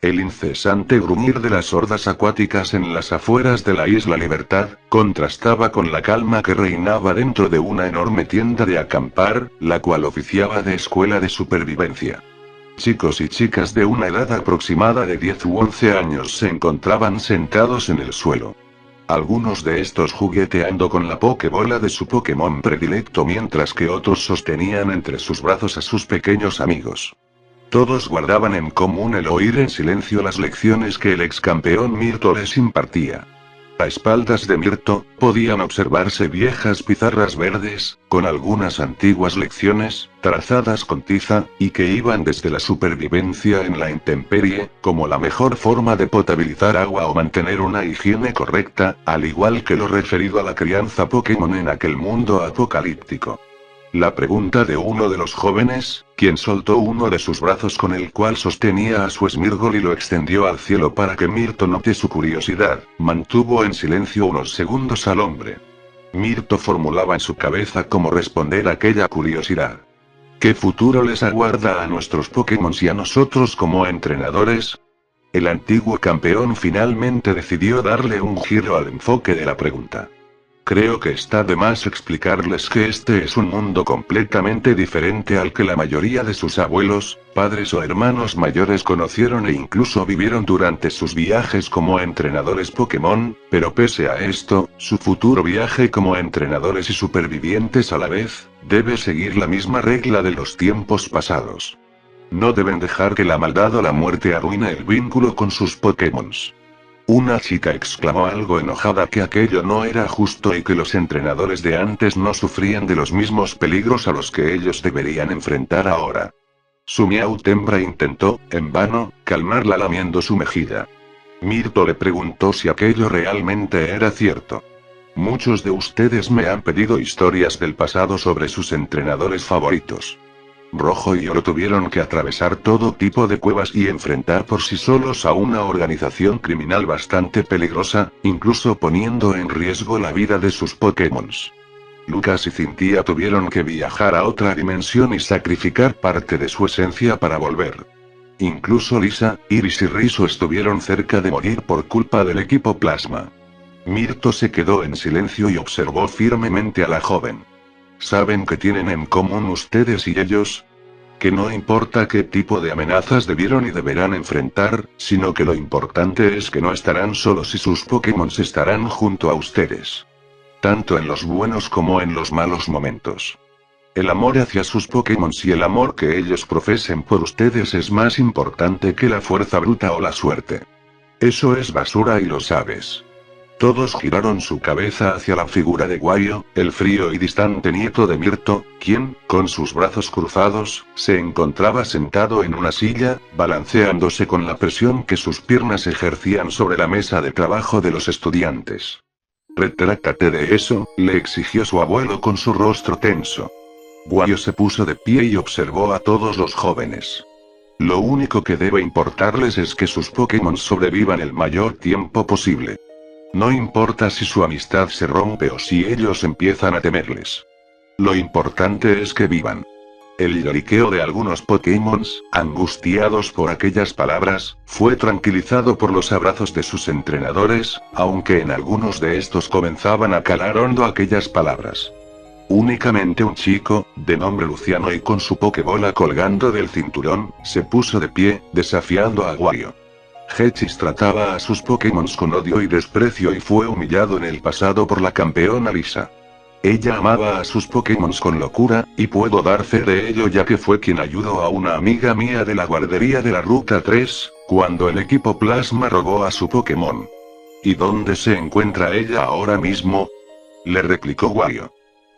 El incesante gruñir de las hordas acuáticas en las afueras de la Isla Libertad, contrastaba con la calma que reinaba dentro de una enorme tienda de acampar, la cual oficiaba de escuela de supervivencia. Chicos y chicas de una edad aproximada de 10 u 11 años se encontraban sentados en el suelo. Algunos de estos jugueteando con la pokebola de su Pokémon predilecto mientras que otros sostenían entre sus brazos a sus pequeños amigos. Todos guardaban en común el oír en silencio las lecciones que el ex campeón Mirto les impartía. A espaldas de Mirto, podían observarse viejas pizarras verdes, con algunas antiguas lecciones, trazadas con tiza, y que iban desde la supervivencia en la intemperie, como la mejor forma de potabilizar agua o mantener una higiene correcta, al igual que lo referido a la crianza Pokémon en aquel mundo apocalíptico. La pregunta de uno de los jóvenes, quien soltó uno de sus brazos con el cual sostenía a su Smeargle y lo extendió al cielo para que Mirto note su curiosidad, mantuvo en silencio unos segundos al hombre. Mirto formulaba en su cabeza cómo responder a aquella curiosidad. ¿Qué futuro les aguarda a nuestros Pokémon y a nosotros como entrenadores? El antiguo campeón finalmente decidió darle un giro al enfoque de la pregunta. Creo que está de más explicarles que este es un mundo completamente diferente al que la mayoría de sus abuelos, padres o hermanos mayores conocieron e incluso vivieron durante sus viajes como entrenadores Pokémon, pero pese a esto, su futuro viaje como entrenadores y supervivientes a la vez, debe seguir la misma regla de los tiempos pasados. No deben dejar que la maldad o la muerte arruine el vínculo con sus Pokémons. Una chica exclamó algo enojada que aquello no era justo y que los entrenadores de antes no sufrían de los mismos peligros a los que ellos deberían enfrentar ahora. Su Meowth hembra intentó, en vano, calmarla lamiendo su mejilla. Mirto le preguntó si aquello realmente era cierto. Muchos de ustedes me han pedido historias del pasado sobre sus entrenadores favoritos. Rojo y Oro tuvieron que atravesar todo tipo de cuevas y enfrentar por sí solos a una organización criminal bastante peligrosa, incluso poniendo en riesgo la vida de sus Pokémons. Lucas y Cynthia tuvieron que viajar a otra dimensión y sacrificar parte de su esencia para volver. Incluso Lisa, Iris y Riso estuvieron cerca de morir por culpa del equipo Plasma. Mirto se quedó en silencio y observó firmemente a la joven. ¿Saben qué tienen en común ustedes y ellos? Que no importa qué tipo de amenazas debieron y deberán enfrentar, sino que lo importante es que no estarán solos y sus Pokémon estarán junto a ustedes. Tanto en los buenos como en los malos momentos. El amor hacia sus Pokémon y el amor que ellos profesen por ustedes es más importante que la fuerza bruta o la suerte. Eso es basura y lo sabes. Todos giraron su cabeza hacia la figura de Wario, el frío y distante nieto de Mirto, quien, con sus brazos cruzados, se encontraba sentado en una silla, balanceándose con la presión que sus piernas ejercían sobre la mesa de trabajo de los estudiantes. «Retráctate de eso», le exigió su abuelo con su rostro tenso. Wario se puso de pie y observó a todos los jóvenes. Lo único que debe importarles es que sus Pokémon sobrevivan el mayor tiempo posible. No importa si su amistad se rompe o si ellos empiezan a temerles. Lo importante es que vivan. El lloriqueo de algunos Pokémons, angustiados por aquellas palabras, fue tranquilizado por los abrazos de sus entrenadores, aunque en algunos de estos comenzaban a calar hondo aquellas palabras. Únicamente un chico, de nombre Luciano y con su Pokébola colgando del cinturón, se puso de pie, desafiando a Wario. Hechis trataba a sus Pokémon con odio y desprecio y fue humillado en el pasado por la campeona Lisa. Ella amaba a sus Pokémon con locura, y puedo dar fe de ello ya que fue quien ayudó a una amiga mía de la guardería de la Ruta 3, cuando el equipo Plasma robó a su Pokémon. ¿Y dónde se encuentra ella ahora mismo?, le replicó Wario.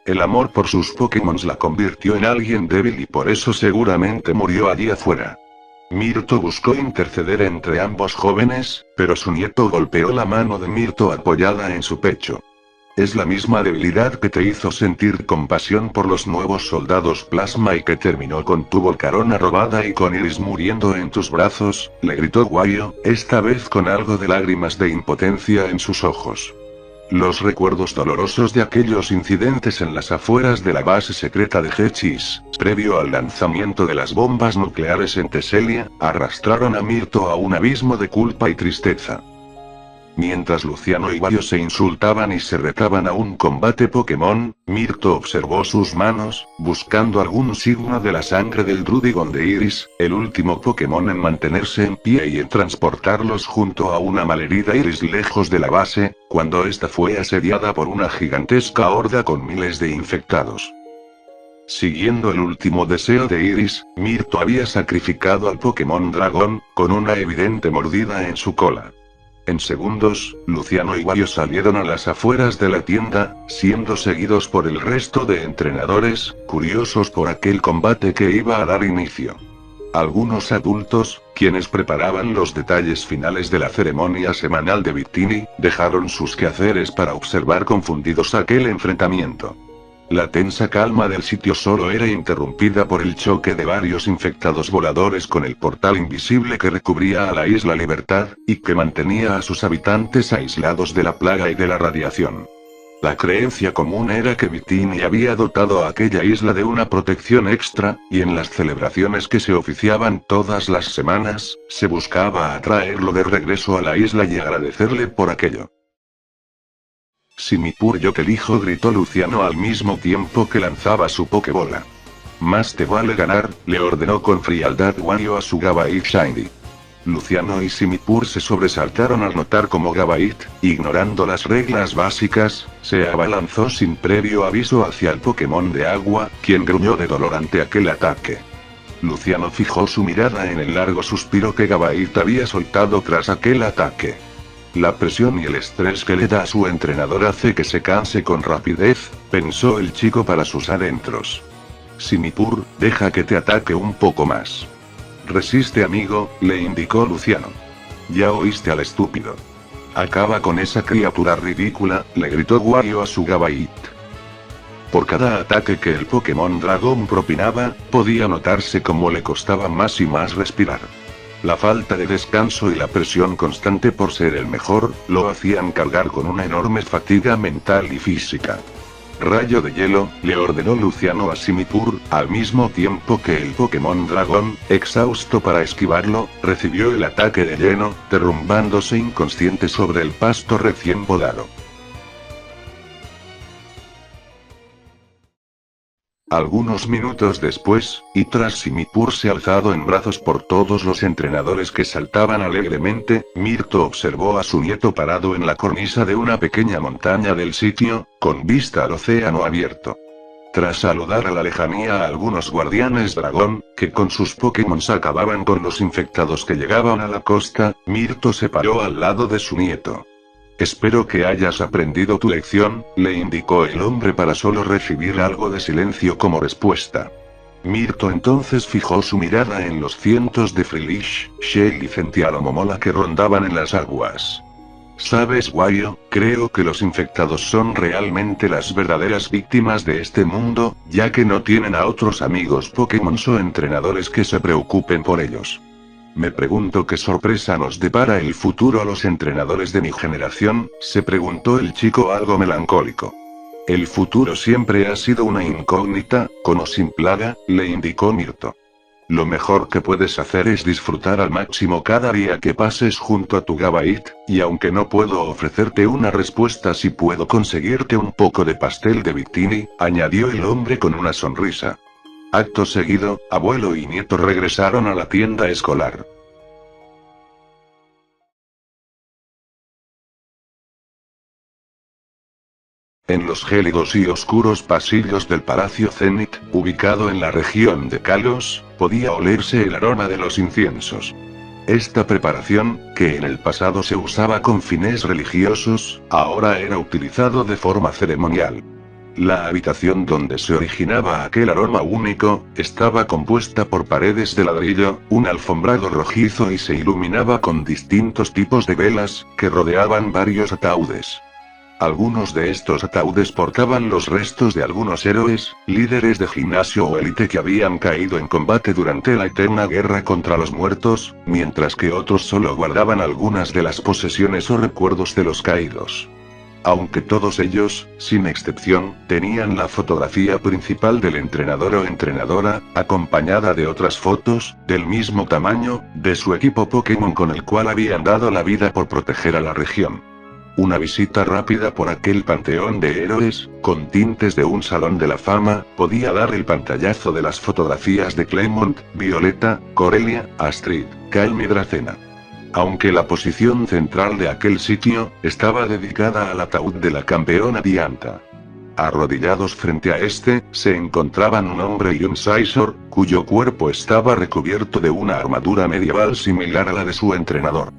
El amor por sus Pokémon la convirtió en alguien débil y por eso seguramente murió allí afuera. Mirto buscó interceder entre ambos jóvenes, pero su nieto golpeó la mano de Mirto apoyada en su pecho. Es la misma debilidad que te hizo sentir compasión por los nuevos soldados Plasma y que terminó con tu Volcarona robada y con Iris muriendo en tus brazos, le gritó Wario, esta vez con algo de lágrimas de impotencia en sus ojos. Los recuerdos dolorosos de aquellos incidentes en las afueras de la base secreta de Hechis, previo al lanzamiento de las bombas nucleares en Teselia, arrastraron a Mirto a un abismo de culpa y tristeza. Mientras Luciano y Wario se insultaban y se retaban a un combate Pokémon, Mirto observó sus manos, buscando algún signo de la sangre del Druddigon de Iris, el último Pokémon en mantenerse en pie y en transportarlos junto a una malherida Iris lejos de la base, cuando ésta fue asediada por una gigantesca horda con miles de infectados. Siguiendo el último deseo de Iris, Mirto había sacrificado al Pokémon Dragón, con una evidente mordida en su cola. En segundos, Luciano y Wario salieron a las afueras de la tienda, siendo seguidos por el resto de entrenadores, curiosos por aquel combate que iba a dar inicio. Algunos adultos, quienes preparaban los detalles finales de la ceremonia semanal de Victini, dejaron sus quehaceres para observar confundidos aquel enfrentamiento. La tensa calma del sitio solo era interrumpida por el choque de varios infectados voladores con el portal invisible que recubría a la Isla Libertad, y que mantenía a sus habitantes aislados de la plaga y de la radiación. La creencia común era que Victini había dotado a aquella isla de una protección extra, y en las celebraciones que se oficiaban todas las semanas, se buscaba atraerlo de regreso a la isla y agradecerle por aquello. Simipour, yo te elijo, gritó Luciano al mismo tiempo que lanzaba su Pokébola. Más te vale ganar, le ordenó con frialdad Wario a su Gabite Shiny. Luciano y Simipour se sobresaltaron al notar cómo Gabite, ignorando las reglas básicas, se abalanzó sin previo aviso hacia el Pokémon de agua, quien gruñó de dolor ante aquel ataque. Luciano fijó su mirada en el largo suspiro que Gabite había soltado tras aquel ataque. La presión y el estrés que le da a su entrenador hace que se canse con rapidez, pensó el chico para sus adentros. Simipour, deja que te ataque un poco más. Resiste, amigo, le indicó Luciano. Ya oíste al estúpido. Acaba con esa criatura ridícula, le gritó Wario a su Gabite. Por cada ataque que el Pokémon Dragón propinaba, podía notarse cómo le costaba más y más respirar. La falta de descanso y la presión constante por ser el mejor, lo hacían cargar con una enorme fatiga mental y física. Rayo de hielo, le ordenó Luciano a Simipour, al mismo tiempo que el Pokémon Dragón, exhausto para esquivarlo, recibió el ataque de lleno, derrumbándose inconsciente sobre el pasto recién podado. Algunos minutos después, y tras Simipour se alzado en brazos por todos los entrenadores que saltaban alegremente, Mirto observó a su nieto parado en la cornisa de una pequeña montaña del sitio, con vista al océano abierto. Tras saludar a la lejanía a algunos guardianes dragón, que con sus Pokémon acababan con los infectados que llegaban a la costa, Mirto se paró al lado de su nieto. Espero que hayas aprendido tu lección, le indicó el hombre para solo recibir algo de silencio como respuesta. Mirto entonces fijó su mirada en los cientos de Freilish, Shell y Centialomomola que rondaban en las aguas. ¿Sabes, Wario? Creo que los infectados son realmente las verdaderas víctimas de este mundo, ya que no tienen a otros amigos Pokémon o entrenadores que se preocupen por ellos. Me pregunto qué sorpresa nos depara el futuro a los entrenadores de mi generación, se preguntó el chico algo melancólico. El futuro siempre ha sido una incógnita, con o sin plaga, le indicó Mirto. Lo mejor que puedes hacer es disfrutar al máximo cada día que pases junto a tu Gabite, y aunque no puedo ofrecerte una respuesta, sí puedo conseguirte un poco de pastel de Victini, añadió el hombre con una sonrisa. Acto seguido, abuelo y nieto regresaron a la tienda escolar. En los gélidos y oscuros pasillos del Palacio Zenith, ubicado en la región de Kalos, podía olerse el aroma de los inciensos. Esta preparación, que en el pasado se usaba con fines religiosos, ahora era utilizado de forma ceremonial. La habitación donde se originaba aquel aroma único, estaba compuesta por paredes de ladrillo, un alfombrado rojizo y se iluminaba con distintos tipos de velas, que rodeaban varios ataúdes. Algunos de estos ataúdes portaban los restos de algunos héroes, líderes de gimnasio o élite que habían caído en combate durante la eterna guerra contra los muertos, mientras que otros solo guardaban algunas de las posesiones o recuerdos de los caídos. aunque todos ellos, sin excepción, tenían la fotografía principal del entrenador o entrenadora, acompañada de otras fotos, del mismo tamaño, de su equipo Pokémon con el cual habían dado la vida por proteger a la región. Una visita rápida por aquel panteón de héroes, con tintes de un salón de la fama, podía dar el pantallazo de las fotografías de Clemont, Violeta, Corellia, Astrid, Calm y Dracena. Aunque la posición central de aquel sitio, estaba dedicada al ataúd de la campeona Dianta. Arrodillados frente a este, se encontraban un hombre y un Scizor, cuyo cuerpo estaba recubierto de una armadura medieval similar a la de su entrenador.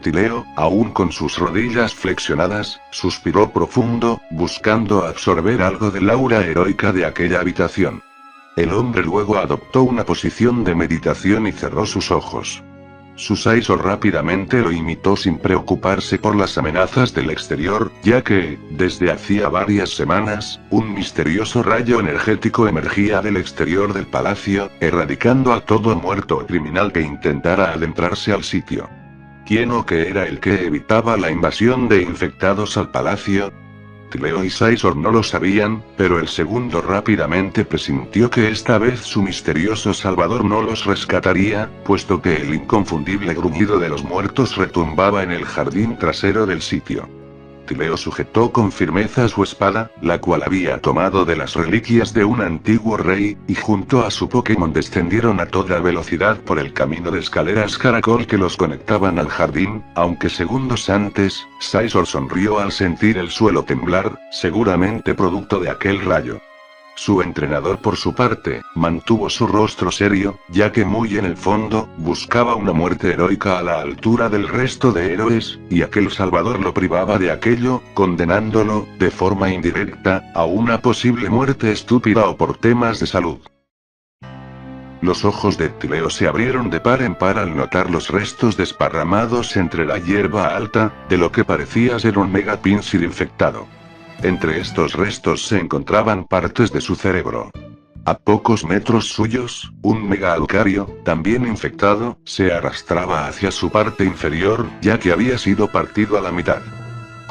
Tileo, aún con sus rodillas flexionadas, suspiró profundo, buscando absorber algo del aura heroica de aquella habitación. El hombre luego adoptó una posición de meditación y cerró sus ojos. Su Scizor rápidamente lo imitó sin preocuparse por las amenazas del exterior, ya que, desde hacía varias semanas, un misterioso rayo energético emergía del exterior del palacio, erradicando a todo muerto o criminal que intentara adentrarse al sitio. ¿Quién o qué era el que evitaba la invasión de infectados al palacio? Tileo y Scizor no lo sabían, pero el segundo rápidamente presintió que esta vez su misterioso salvador no los rescataría, puesto que el inconfundible gruñido de los muertos retumbaba en el jardín trasero del sitio. Tileo sujetó con firmeza su espada, la cual había tomado de las reliquias de un antiguo rey, y junto a su Pokémon descendieron a toda velocidad por el camino de escaleras caracol que los conectaban al jardín, aunque segundos antes, Scizor sonrió al sentir el suelo temblar, seguramente producto de aquel rayo. Su entrenador por su parte, mantuvo su rostro serio, ya que muy en el fondo, buscaba una muerte heroica a la altura del resto de héroes, y aquel salvador lo privaba de aquello, condenándolo, de forma indirecta, a una posible muerte estúpida o por temas de salud. Los ojos de Tileo se abrieron de par en par al notar los restos desparramados entre la hierba alta, de lo que parecía ser un Mega Pinsir infectado. Entre estos restos se encontraban partes de su cerebro. A pocos metros suyos, un Mega Lucario, también infectado, se arrastraba hacia su parte inferior, ya que había sido partido a la mitad.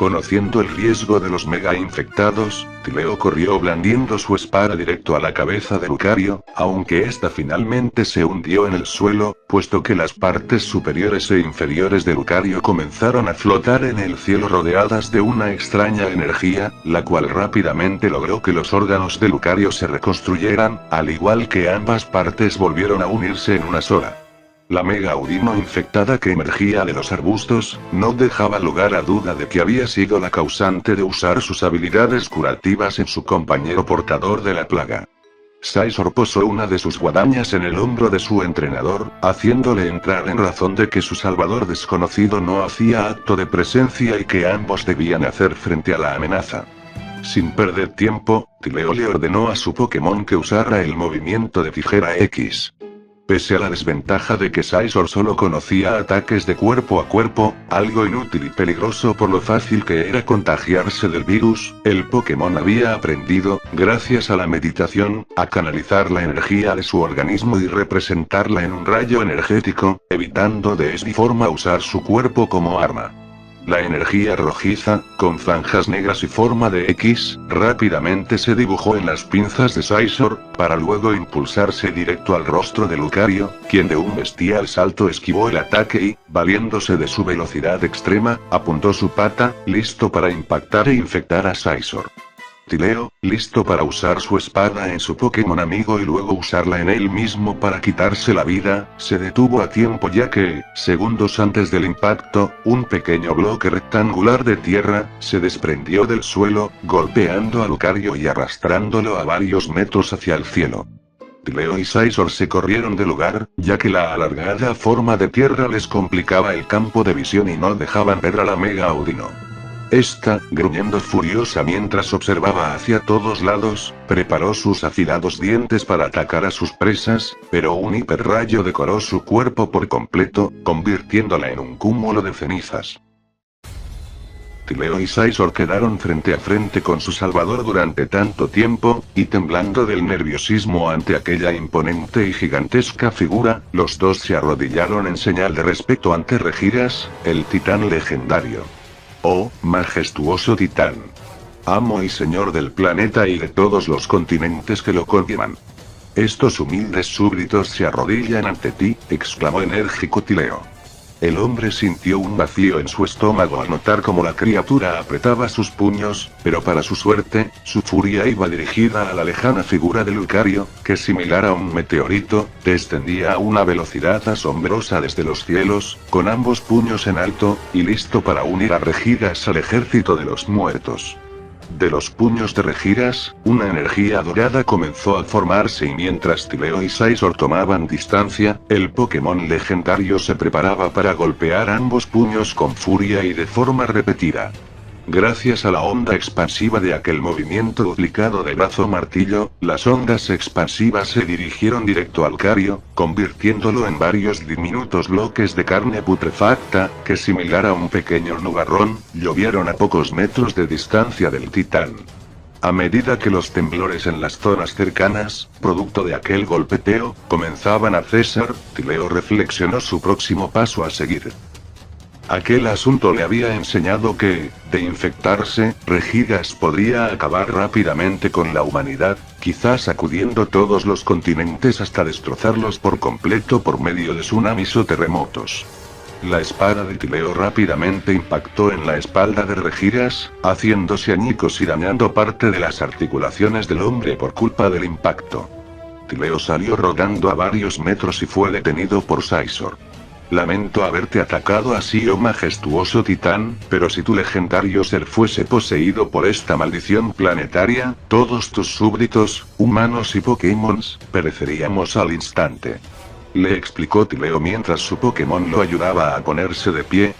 Conociendo el riesgo de los mega infectados, Tileo corrió blandiendo su espada directo a la cabeza de Lucario, aunque ésta finalmente se hundió en el suelo, puesto que las partes superiores e inferiores de Lucario comenzaron a flotar en el cielo rodeadas de una extraña energía, la cual rápidamente logró que los órganos de Lucario se reconstruyeran, al igual que ambas partes volvieron a unirse en una sola. La Mega Audino infectada que emergía de los arbustos, no dejaba lugar a duda de que había sido la causante de usar sus habilidades curativas en su compañero portador de la plaga. Scizor posó una de sus guadañas en el hombro de su entrenador, haciéndole entrar en razón de que su salvador desconocido no hacía acto de presencia y que ambos debían hacer frente a la amenaza. Sin perder tiempo, Tileo le ordenó a su Pokémon que usara el movimiento de tijera X. Pese a la desventaja de que Scizor solo conocía ataques de cuerpo a cuerpo, algo inútil y peligroso por lo fácil que era contagiarse del virus, el Pokémon había aprendido, gracias a la meditación, a canalizar la energía de su organismo y representarla en un rayo energético, evitando de esta forma usar su cuerpo como arma. La energía rojiza, con franjas negras y forma de X, rápidamente se dibujó en las pinzas de Scizor, para luego impulsarse directo al rostro de Lucario, quien de un bestial salto esquivó el ataque y, valiéndose de su velocidad extrema, apuntó su pata, listo para impactar e infectar a Scizor. Tileo, listo para usar su espada en su Pokémon amigo y luego usarla en él mismo para quitarse la vida, se detuvo a tiempo ya que, segundos antes del impacto, un pequeño bloque rectangular de tierra, se desprendió del suelo, golpeando a Lucario y arrastrándolo a varios metros hacia el cielo. Tileo y Scizor se corrieron del lugar, ya que la alargada forma de tierra les complicaba el campo de visión y no dejaban ver a la Mega Audino. Esta, gruñendo furiosa mientras observaba hacia todos lados, preparó sus afilados dientes para atacar a sus presas, pero un hiperrayo decoró su cuerpo por completo, convirtiéndola en un cúmulo de cenizas. Tileo y Scizor quedaron frente a frente con su salvador durante tanto tiempo, y temblando del nerviosismo ante aquella imponente y gigantesca figura, los dos se arrodillaron en señal de respeto ante Regiras, el titán legendario. Oh, majestuoso titán. Amo y señor del planeta y de todos los continentes que lo conllevan. Estos humildes súbditos se arrodillan ante ti, exclamó enérgico Tileo. El hombre sintió un vacío en su estómago al notar cómo la criatura apretaba sus puños, pero para su suerte, su furia iba dirigida a la lejana figura de Lucario, que similar a un meteorito, descendía a una velocidad asombrosa desde los cielos, con ambos puños en alto, y listo para unir a Regiras al ejército de los muertos. De los puños de Regiras, una energía dorada comenzó a formarse y mientras Tileo y Scizor tomaban distancia, el Pokémon legendario se preparaba para golpear ambos puños con furia y de forma repetida. Gracias a la onda expansiva de aquel movimiento duplicado de brazo martillo, las ondas expansivas se dirigieron directo al Lucario, convirtiéndolo en varios diminutos bloques de carne putrefacta, que similar a un pequeño nubarrón, llovieron a pocos metros de distancia del titán. A medida que los temblores en las zonas cercanas, producto de aquel golpeteo, comenzaban a cesar, Tileo reflexionó su próximo paso a seguir. Aquel asunto le había enseñado que, de infectarse, Regiras podría acabar rápidamente con la humanidad, quizás sacudiendo todos los continentes hasta destrozarlos por completo por medio de tsunamis o terremotos. La espada de Tileo rápidamente impactó en la espalda de Regiras, haciéndose añicos y dañando parte de las articulaciones del hombre por culpa del impacto. Tileo salió rodando a varios metros y fue detenido por Scizor. Lamento haberte atacado así, oh majestuoso titán, pero si tu legendario ser fuese poseído por esta maldición planetaria, todos tus súbditos, humanos y Pokémons, pereceríamos al instante. Le explicó Tileo mientras su Pokémon lo ayudaba a ponerse de pie.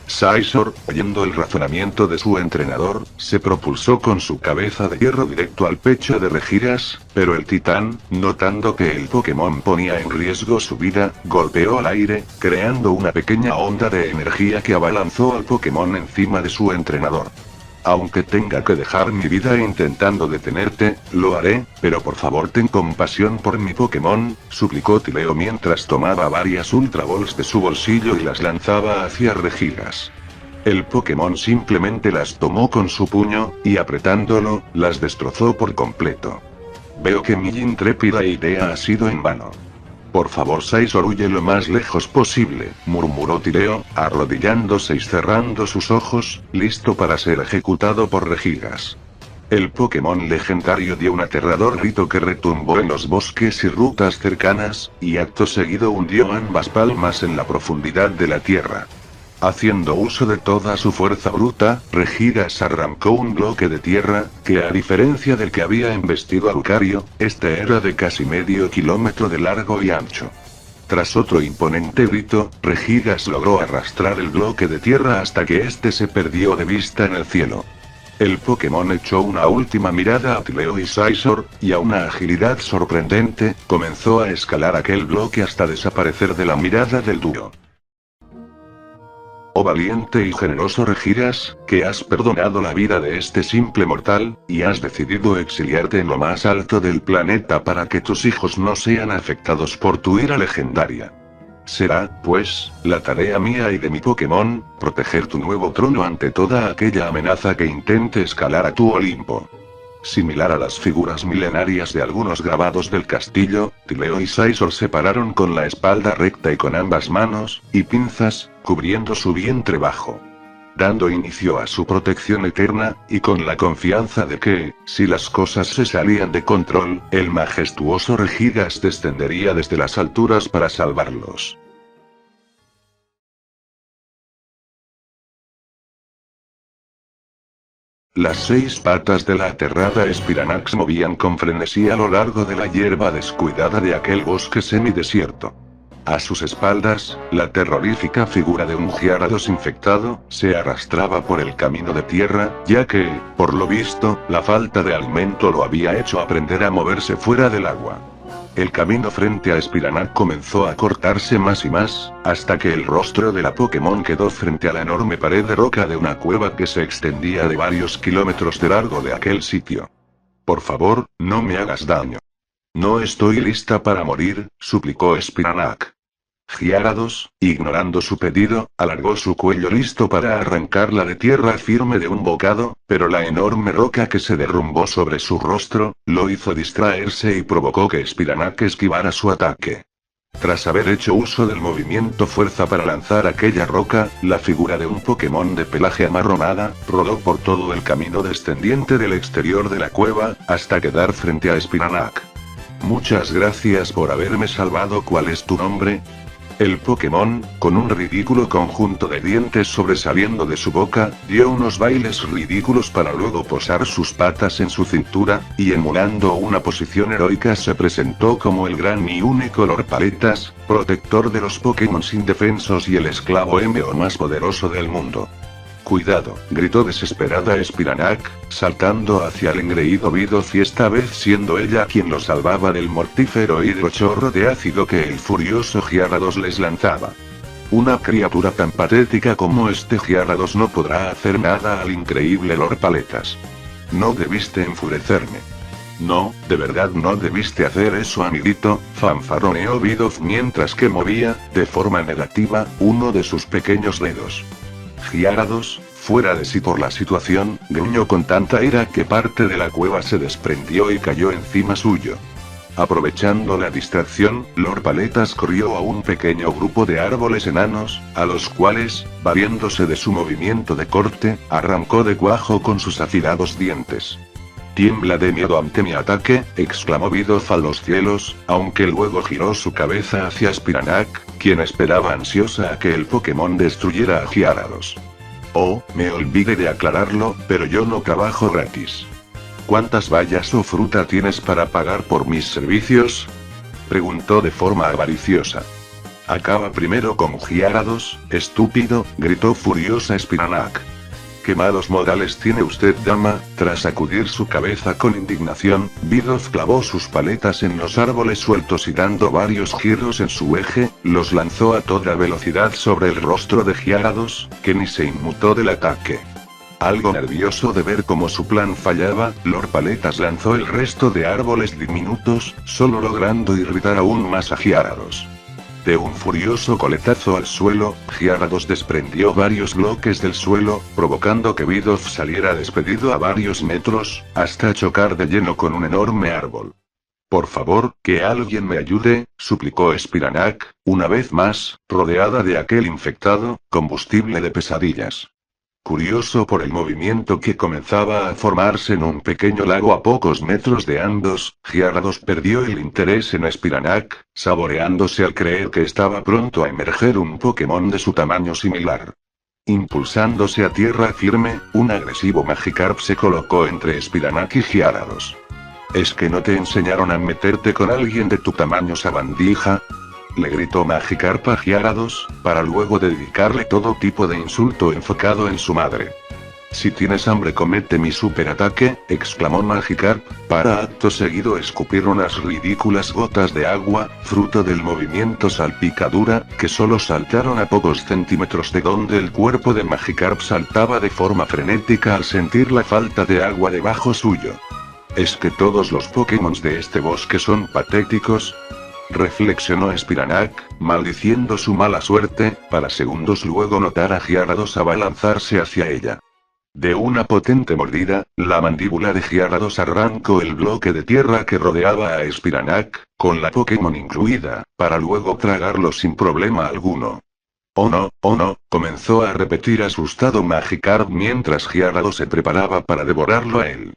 Scizor, oyendo el razonamiento de su entrenador, se propulsó con su cabeza de hierro directo al pecho de Regiras, pero el titán, notando que el Pokémon ponía en riesgo su vida, golpeó al aire, creando una pequeña onda de energía que abalanzó al Pokémon encima de su entrenador. Aunque tenga que dejar mi vida intentando detenerte, lo haré, pero por favor ten compasión por mi Pokémon, suplicó Tileo mientras tomaba varias Ultra Balls de su bolsillo y las lanzaba hacia Regiras. El Pokémon simplemente las tomó con su puño, y apretándolo, las destrozó por completo. Veo que mi intrépida idea ha sido en vano. Por favor Scizor, huye lo más lejos posible, murmuró Tileo, arrodillándose y cerrando sus ojos, listo para ser ejecutado por Regiras. El Pokémon legendario dio un aterrador grito que retumbó en los bosques y rutas cercanas, y acto seguido hundió ambas palmas en la profundidad de la tierra. Haciendo uso de toda su fuerza bruta, Regiras arrancó un bloque de tierra, que a diferencia del que había embestido a Lucario, este era de casi medio kilómetro de largo y ancho. Tras otro imponente grito, Regiras logró arrastrar el bloque de tierra hasta que éste se perdió de vista en el cielo. El Pokémon echó una última mirada a Tileo y Scizor, y a una agilidad sorprendente, comenzó a escalar aquel bloque hasta desaparecer de la mirada del dúo. Oh valiente y generoso Regiras, que has perdonado la vida de este simple mortal, y has decidido exiliarte en lo más alto del planeta para que tus hijos no sean afectados por tu ira legendaria. Será, pues, la tarea mía y de mi Pokémon, proteger tu nuevo trono ante toda aquella amenaza que intente escalar a tu Olimpo. Similar a las figuras milenarias de algunos grabados del castillo, Tileo y Scizor se pararon con la espalda recta y con ambas manos, y pinzas, cubriendo su vientre bajo. Dando inicio a su protección eterna, y con la confianza de que, si las cosas se salían de control, el majestuoso Regiras descendería desde las alturas para salvarlos. Las 6 patas de la aterrada Spiranax movían con frenesí a lo largo de la hierba descuidada de aquel bosque semidesierto. A sus espaldas, la terrorífica figura de un Gyarados infectado, se arrastraba por el camino de tierra, ya que, por lo visto, la falta de alimento lo había hecho aprender a moverse fuera del agua. El camino frente a Spiranac comenzó a cortarse más y más, hasta que el rostro de la Pokémon quedó frente a la enorme pared de roca de una cueva que se extendía de varios kilómetros de largo de aquel sitio. Por favor, no me hagas daño. No estoy lista para morir, suplicó Spiranac. Gyarados, ignorando su pedido, alargó su cuello listo para arrancarla de tierra firme de un bocado, pero la enorme roca que se derrumbó sobre su rostro, lo hizo distraerse y provocó que Spinarak esquivara su ataque. Tras haber hecho uso del movimiento fuerza para lanzar aquella roca, la figura de un Pokémon de pelaje amarronada, rodó por todo el camino descendiente del exterior de la cueva, hasta quedar frente a Spinarak. Muchas gracias por haberme salvado. ¿Cuál es tu nombre? El Pokémon, con un ridículo conjunto de dientes sobresaliendo de su boca, dio unos bailes ridículos para luego posar sus patas en su cintura, y emulando una posición heroica se presentó como el gran y único Lord Paletas, protector de los Pokémon indefensos y el esclavo MO más poderoso del mundo. ¡Cuidado!, gritó desesperada Spinarak, saltando hacia el engreído Bidoof y esta vez siendo ella quien lo salvaba del mortífero hidrochorro de ácido que el furioso Gyarados les lanzaba. Una criatura tan patética como este Gyarados no podrá hacer nada al increíble Lord Paletas. No debiste enfurecerme. No, de verdad no debiste hacer eso, amiguito, fanfarroneó Bidoof mientras que movía, de forma negativa, uno de sus pequeños dedos. Gyarados, fuera de sí por la situación, gruñó con tanta ira que parte de la cueva se desprendió y cayó encima suyo. Aprovechando la distracción, Lord Paletas corrió a un pequeño grupo de árboles enanos, a los cuales, valiéndose de su movimiento de corte, arrancó de cuajo con sus afilados dientes. «Tiembla de miedo ante mi ataque», exclamó Bidoof a los cielos, aunque luego giró su cabeza hacia Spinarak, quien esperaba ansiosa a que el Pokémon destruyera a Gyarados. «Oh, me olvidé de aclararlo, pero yo no trabajo gratis. ¿Cuántas bayas o fruta tienes para pagar por mis servicios?», preguntó de forma avariciosa. «Acaba primero con Gyarados, estúpido», gritó furiosa Spinarak. «¿Qué malos modales tiene usted, dama?». Tras sacudir su cabeza con indignación, Bidoof clavó sus paletas en los árboles sueltos y dando varios giros en su eje, los lanzó a toda velocidad sobre el rostro de Gyarados, que ni se inmutó del ataque. Algo nervioso de ver cómo su plan fallaba, Lord Paletas lanzó el resto de árboles diminutos, solo logrando irritar aún más a Gyarados. De un furioso coletazo al suelo, Gyarados desprendió varios bloques del suelo, provocando que Bidoof saliera despedido a varios metros, hasta chocar de lleno con un enorme árbol. «Por favor, que alguien me ayude», suplicó Spinarak, una vez más, rodeada de aquel infectado combustible de pesadillas. Curioso por el movimiento que comenzaba a formarse en un pequeño lago a pocos metros de ambos, Gyarados perdió el interés en Spinarak, saboreándose al creer que estaba pronto a emerger un Pokémon de su tamaño similar. Impulsándose a tierra firme, un agresivo Magikarp se colocó entre Spinarak y Gyarados. «¿Es que no te enseñaron a meterte con alguien de tu tamaño, sabandija?», le gritó Magikarp a Gyarados, para luego dedicarle todo tipo de insulto enfocado en su madre. «Si tienes hambre comete mi superataque», exclamó Magikarp, para acto seguido escupir unas ridículas gotas de agua, fruto del movimiento salpicadura, que solo saltaron a pocos centímetros de donde el cuerpo de Magikarp saltaba de forma frenética al sentir la falta de agua debajo suyo. «¿Es que todos los Pokémon de este bosque son patéticos?», reflexionó Spinarak, maldiciendo su mala suerte, para segundos luego notar a Gyarados abalanzarse hacia ella. De una potente mordida, la mandíbula de Gyarados arrancó el bloque de tierra que rodeaba a Spinarak, con la Pokémon incluida, para luego tragarlo sin problema alguno. «Oh no», comenzó a repetir asustado Magikarp mientras Gyarados se preparaba para devorarlo a él.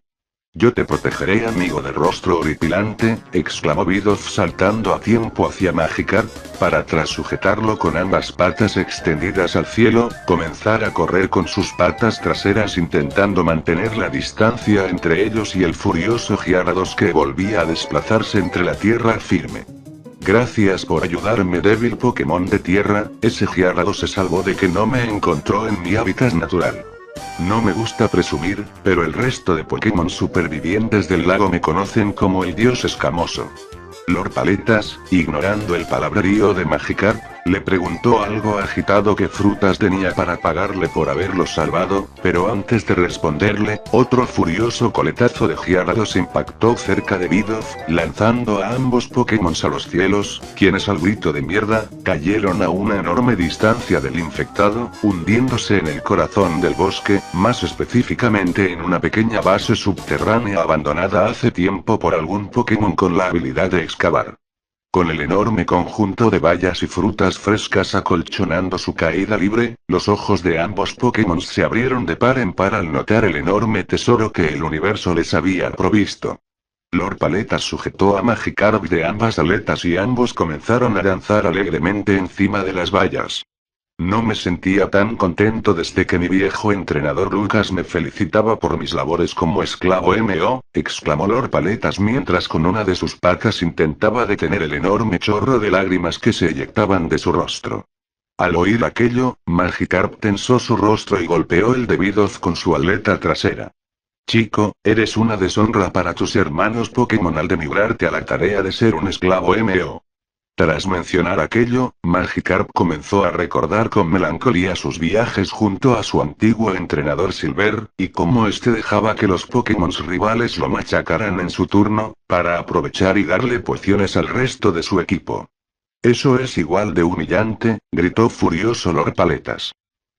«Yo te protegeré, amigo de rostro horripilante», exclamó Bidoof saltando a tiempo hacia Magikarp, para tras sujetarlo con ambas patas extendidas al cielo, comenzar a correr con sus patas traseras intentando mantener la distancia entre ellos y el furioso Gyarados que volvía a desplazarse entre la tierra firme. «Gracias por ayudarme, débil Pokémon de tierra», ese Gyarados se salvó de que no me encontró en mi hábitat natural. No me gusta presumir, pero el resto de Pokémon supervivientes del lago me conocen como el dios escamoso. Lord Paletas, ignorando el palabrerío de Magikarp, Le preguntó algo agitado qué frutas tenía para pagarle por haberlos salvado, pero antes de responderle, otro furioso coletazo de Gyarados impactó cerca de Bidoof, lanzando a ambos Pokémon a los cielos, quienes al grito de mierda, cayeron a una enorme distancia del infectado, hundiéndose en el corazón del bosque, más específicamente en una pequeña base subterránea abandonada hace tiempo por algún Pokémon con la habilidad de excavar. Con el enorme conjunto de bayas y frutas frescas acolchonando su caída libre, los ojos de ambos Pokémon se abrieron de par en par al notar el enorme tesoro que el universo les había provisto. Lord Paletas sujetó a Magikarp de ambas aletas y ambos comenzaron a danzar alegremente encima de las bayas. No me sentía tan contento desde que mi viejo entrenador Lucas me felicitaba por mis labores como esclavo MO, exclamó Lord Paletas mientras con una de sus patas intentaba detener el enorme chorro de lágrimas que se eyectaban de su rostro. Al oír aquello, Magikarp tensó su rostro y golpeó el de Bidoof con su aleta trasera. Chico, eres una deshonra para tus hermanos Pokémon al denigrarte a la tarea de ser un esclavo MO. Tras mencionar aquello, Magikarp comenzó a recordar con melancolía sus viajes junto a su antiguo entrenador Silver, y cómo este dejaba que los Pokémon rivales lo machacaran en su turno, para aprovechar y darle pociones al resto de su equipo. Eso es igual de humillante, gritó furioso Lord Paletas.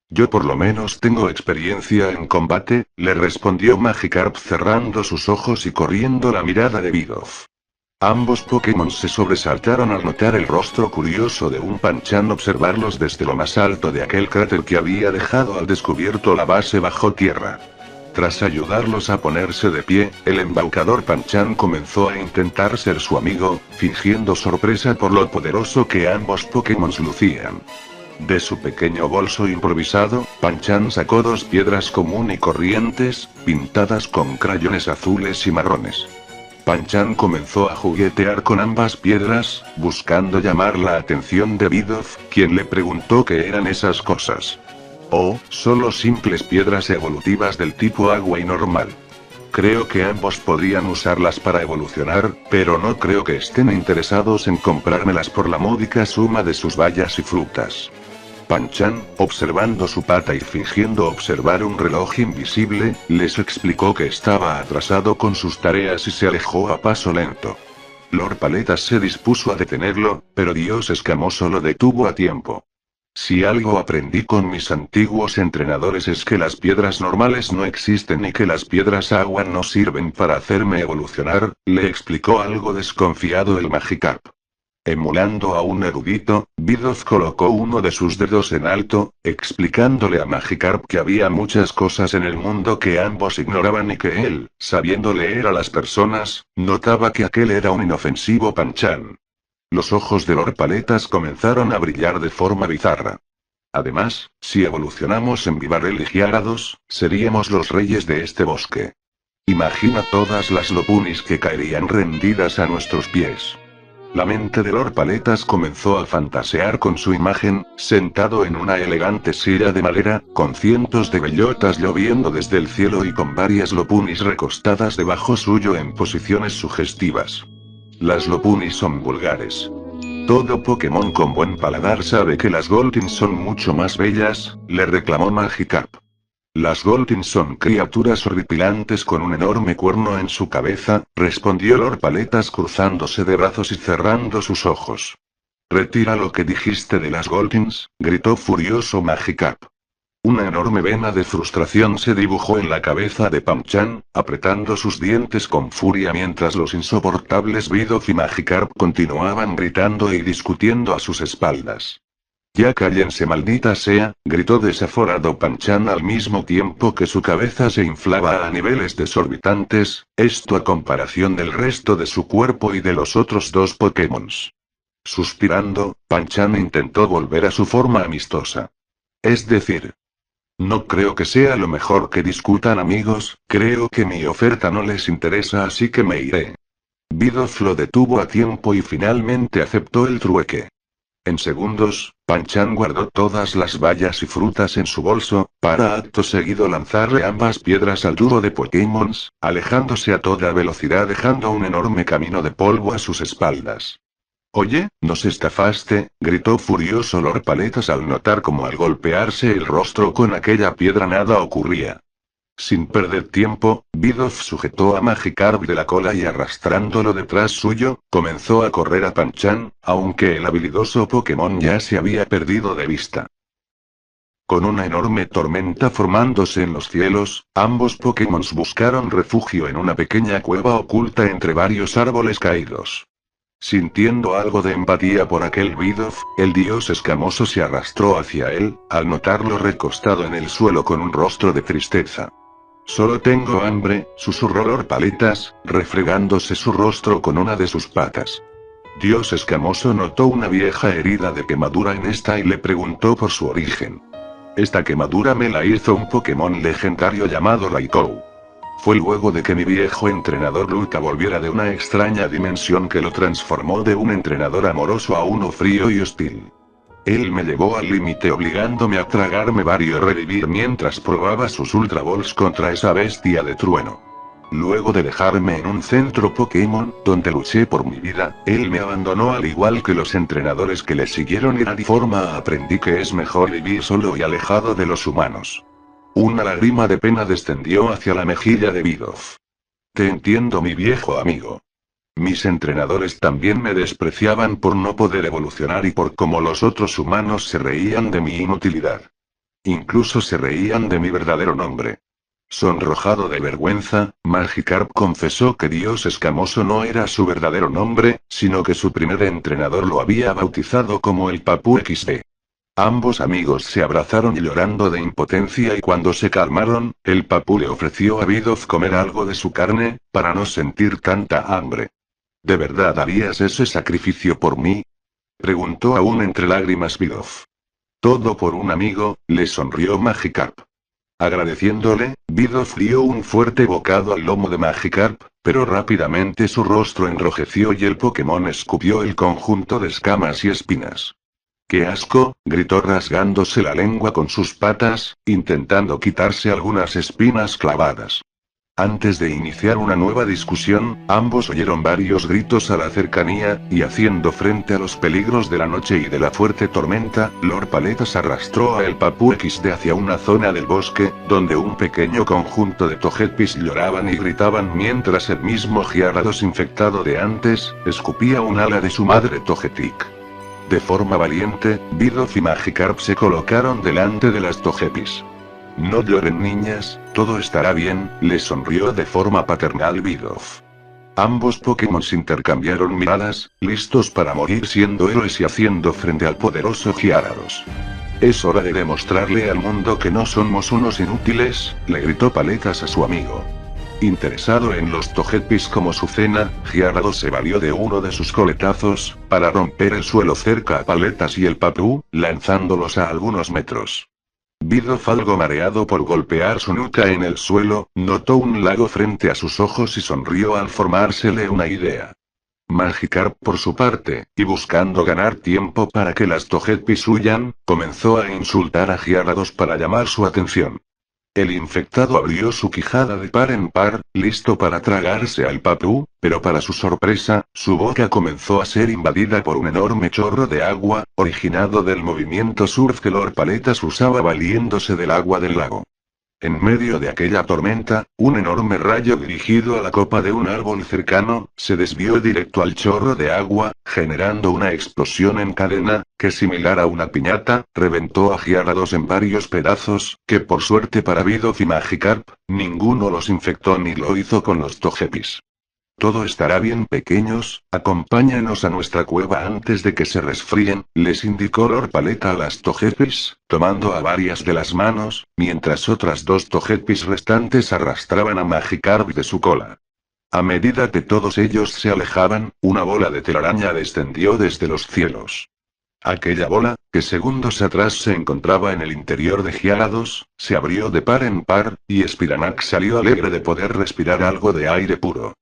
Yo por lo menos tengo experiencia en combate, le respondió Magikarp cerrando sus ojos y corriendo la mirada de Bidoof. Ambos Pokémon se sobresaltaron al notar el rostro curioso de un Panchan observarlos desde lo más alto de aquel cráter que había dejado al descubierto la base bajo tierra. Tras ayudarlos a ponerse de pie, el embaucador Panchan comenzó a intentar ser su amigo, fingiendo sorpresa por lo poderoso que ambos Pokémon lucían. De su pequeño bolso improvisado, Panchan sacó 2 piedras común y corrientes, pintadas con crayones azules y marrones. Panchan comenzó a juguetear con ambas piedras, buscando llamar la atención de Bidoof, quien le preguntó qué eran esas cosas. Oh, solo simples piedras evolutivas del tipo agua y normal. Creo que ambos podrían usarlas para evolucionar, pero no creo que estén interesados en comprármelas por la módica suma de sus bayas y frutas. Panchan, observando su pata y fingiendo observar un reloj invisible, les explicó que estaba atrasado con sus tareas y se alejó a paso lento. Lord Paletas se dispuso a detenerlo, pero Dios escamoso lo detuvo a tiempo. Si algo aprendí con mis antiguos entrenadores es que las piedras normales no existen y que las piedras agua no sirven para hacerme evolucionar, le explicó algo desconfiado el Magikarp. Emulando a un erudito, Bidoof colocó uno de sus dedos en alto, explicándole a Magikarp que había muchas cosas en el mundo que ambos ignoraban y que él, sabiendo leer a las personas, notaba que aquel era un inofensivo Panchan. Los ojos de Lord Paletas comenzaron a brillar de forma bizarra. Además, si evolucionamos en Bibarel y Gyarados, seríamos los reyes de este bosque. Imagina todas las Lopunis que caerían rendidas a nuestros pies. La mente de Lord Paletas comenzó a fantasear con su imagen, sentado en una elegante silla de madera, con cientos de bellotas lloviendo desde el cielo y con varias Lopunis recostadas debajo suyo en posiciones sugestivas. Las Lopunis son vulgares. Todo Pokémon con buen paladar sabe que las Goltins son mucho más bellas, le reclamó Magikarp. Las Goltins son criaturas horripilantes con un enorme cuerno en su cabeza, respondió Lord Paletas cruzándose de brazos y cerrando sus ojos. Retira lo que dijiste de las Goltins, gritó furioso Magikarp. Una enorme vena de frustración se dibujó en la cabeza de Panchan, apretando sus dientes con furia mientras los insoportables Bidoof y Magikarp continuaban gritando y discutiendo a sus espaldas. Ya cállense maldita sea, gritó desaforado Panchan al mismo tiempo que su cabeza se inflaba a niveles desorbitantes, esto a comparación del resto de su cuerpo y de los otros 2 Pokémons. Suspirando, Panchan intentó volver a su forma amistosa. Es decir, no creo que sea lo mejor que discutan amigos, creo que mi oferta no les interesa así que me iré. Bidoof lo detuvo a tiempo y finalmente aceptó el trueque. En segundos, Panchan guardó todas las bayas y frutas en su bolso, para acto seguido lanzarle ambas piedras al dúo de Pokémons, alejándose a toda velocidad dejando un enorme camino de polvo a sus espaldas. Oye, nos estafaste, gritó furioso Lord Paletas al notar cómo al golpearse el rostro con aquella piedra nada ocurría. Sin perder tiempo, Bidoof sujetó a Magikarp de la cola y arrastrándolo detrás suyo, comenzó a correr a Panchan, aunque el habilidoso Pokémon ya se había perdido de vista. Con una enorme tormenta formándose en los cielos, ambos Pokémon buscaron refugio en una pequeña cueva oculta entre varios árboles caídos. Sintiendo algo de empatía por aquel Bidoof, el dios escamoso se arrastró hacia él, al notarlo recostado en el suelo con un rostro de tristeza. Solo tengo hambre, susurró Lord Paletas, refregándose su rostro con una de sus patas. Dios escamoso notó una vieja herida de quemadura en esta y le preguntó por su origen. Esta quemadura me la hizo un Pokémon legendario llamado Raikou. Fue luego de que mi viejo entrenador Luca volviera de una extraña dimensión que lo transformó de un entrenador amoroso a uno frío y hostil. Él me llevó al límite obligándome a tragarme varios revivir mientras probaba sus Ultra Balls contra esa bestia de trueno. Luego de dejarme en un centro Pokémon, donde luché por mi vida, él me abandonó al igual que los entrenadores que le siguieron y de forma aprendí que es mejor vivir solo y alejado de los humanos. Una lágrima de pena descendió hacia la mejilla de Bidoof. Te entiendo, mi viejo amigo. Mis entrenadores también me despreciaban por no poder evolucionar y por cómo los otros humanos se reían de mi inutilidad. Incluso se reían de mi verdadero nombre. Sonrojado de vergüenza, Magikarp confesó que Dios Escamoso no era su verdadero nombre, sino que su primer entrenador lo había bautizado como el Papú XD. Ambos amigos se abrazaron llorando de impotencia y cuando se calmaron, el Papú le ofreció a Bidoof comer algo de su carne, para no sentir tanta hambre. ¿De verdad harías ese sacrificio por mí? Preguntó aún entre lágrimas Bidoof. Todo por un amigo, le sonrió Magikarp. Agradeciéndole, Bidoof dio un fuerte bocado al lomo de Magikarp, pero rápidamente su rostro enrojeció y el Pokémon escupió el conjunto de escamas y espinas. ¡Qué asco!, gritó rasgándose la lengua con sus patas, intentando quitarse algunas espinas clavadas. Antes de iniciar una nueva discusión, ambos oyeron varios gritos a la cercanía, y haciendo frente a los peligros de la noche y de la fuerte tormenta, Lord Paletas arrastró a el Papú XD hacia una zona del bosque, donde un pequeño conjunto de Togetis lloraban y gritaban mientras el mismo Gyarados infectado de antes, escupía un ala de su madre Togetic. De forma valiente, Bidoof y Magikarp se colocaron delante de las Togetis. No lloren niñas, todo estará bien, les sonrió de forma paternal Bidoof. Ambos Pokémon intercambiaron miradas, listos para morir siendo héroes y haciendo frente al poderoso Gyarados. Es hora de demostrarle al mundo que no somos unos inútiles, le gritó Paletas a su amigo. Interesado en los Togetis como su cena, Gyarados se valió de uno de sus coletazos, para romper el suelo cerca a Paletas y el Papú, lanzándolos a algunos metros. Bidoof, algo mareado por golpear su nuca en el suelo, notó un lago frente a sus ojos y sonrió al formársele una idea. Magikarp por su parte, y buscando ganar tiempo para que las Togetis huyan, comenzó a insultar a Gyarados para llamar su atención. El infectado abrió su quijada de par en par, listo para tragarse al Papú, pero para su sorpresa, su boca comenzó a ser invadida por un enorme chorro de agua, originado del movimiento surf que Lord Paletas usaba valiéndose del agua del lago. En medio de aquella tormenta, un enorme rayo dirigido a la copa de un árbol cercano, se desvió directo al chorro de agua, generando una explosión en cadena, que similar a una piñata, reventó a Gyarados en varios pedazos, que por suerte para Bidoof y Magikarp, ninguno los infectó ni lo hizo con los Togetis. Todo estará bien pequeños, acompáñanos a nuestra cueva antes de que se resfríen, les indicó Lord Paleta a las Togetis, tomando a varias de las manos, mientras otras dos Togetis restantes arrastraban a Magikarp de su cola. A medida que todos ellos se alejaban, una bola de telaraña descendió desde los cielos. Aquella bola, que segundos atrás se encontraba en el interior de Gyarados, se abrió de par en par, y Spiranak salió alegre de poder respirar algo de aire puro.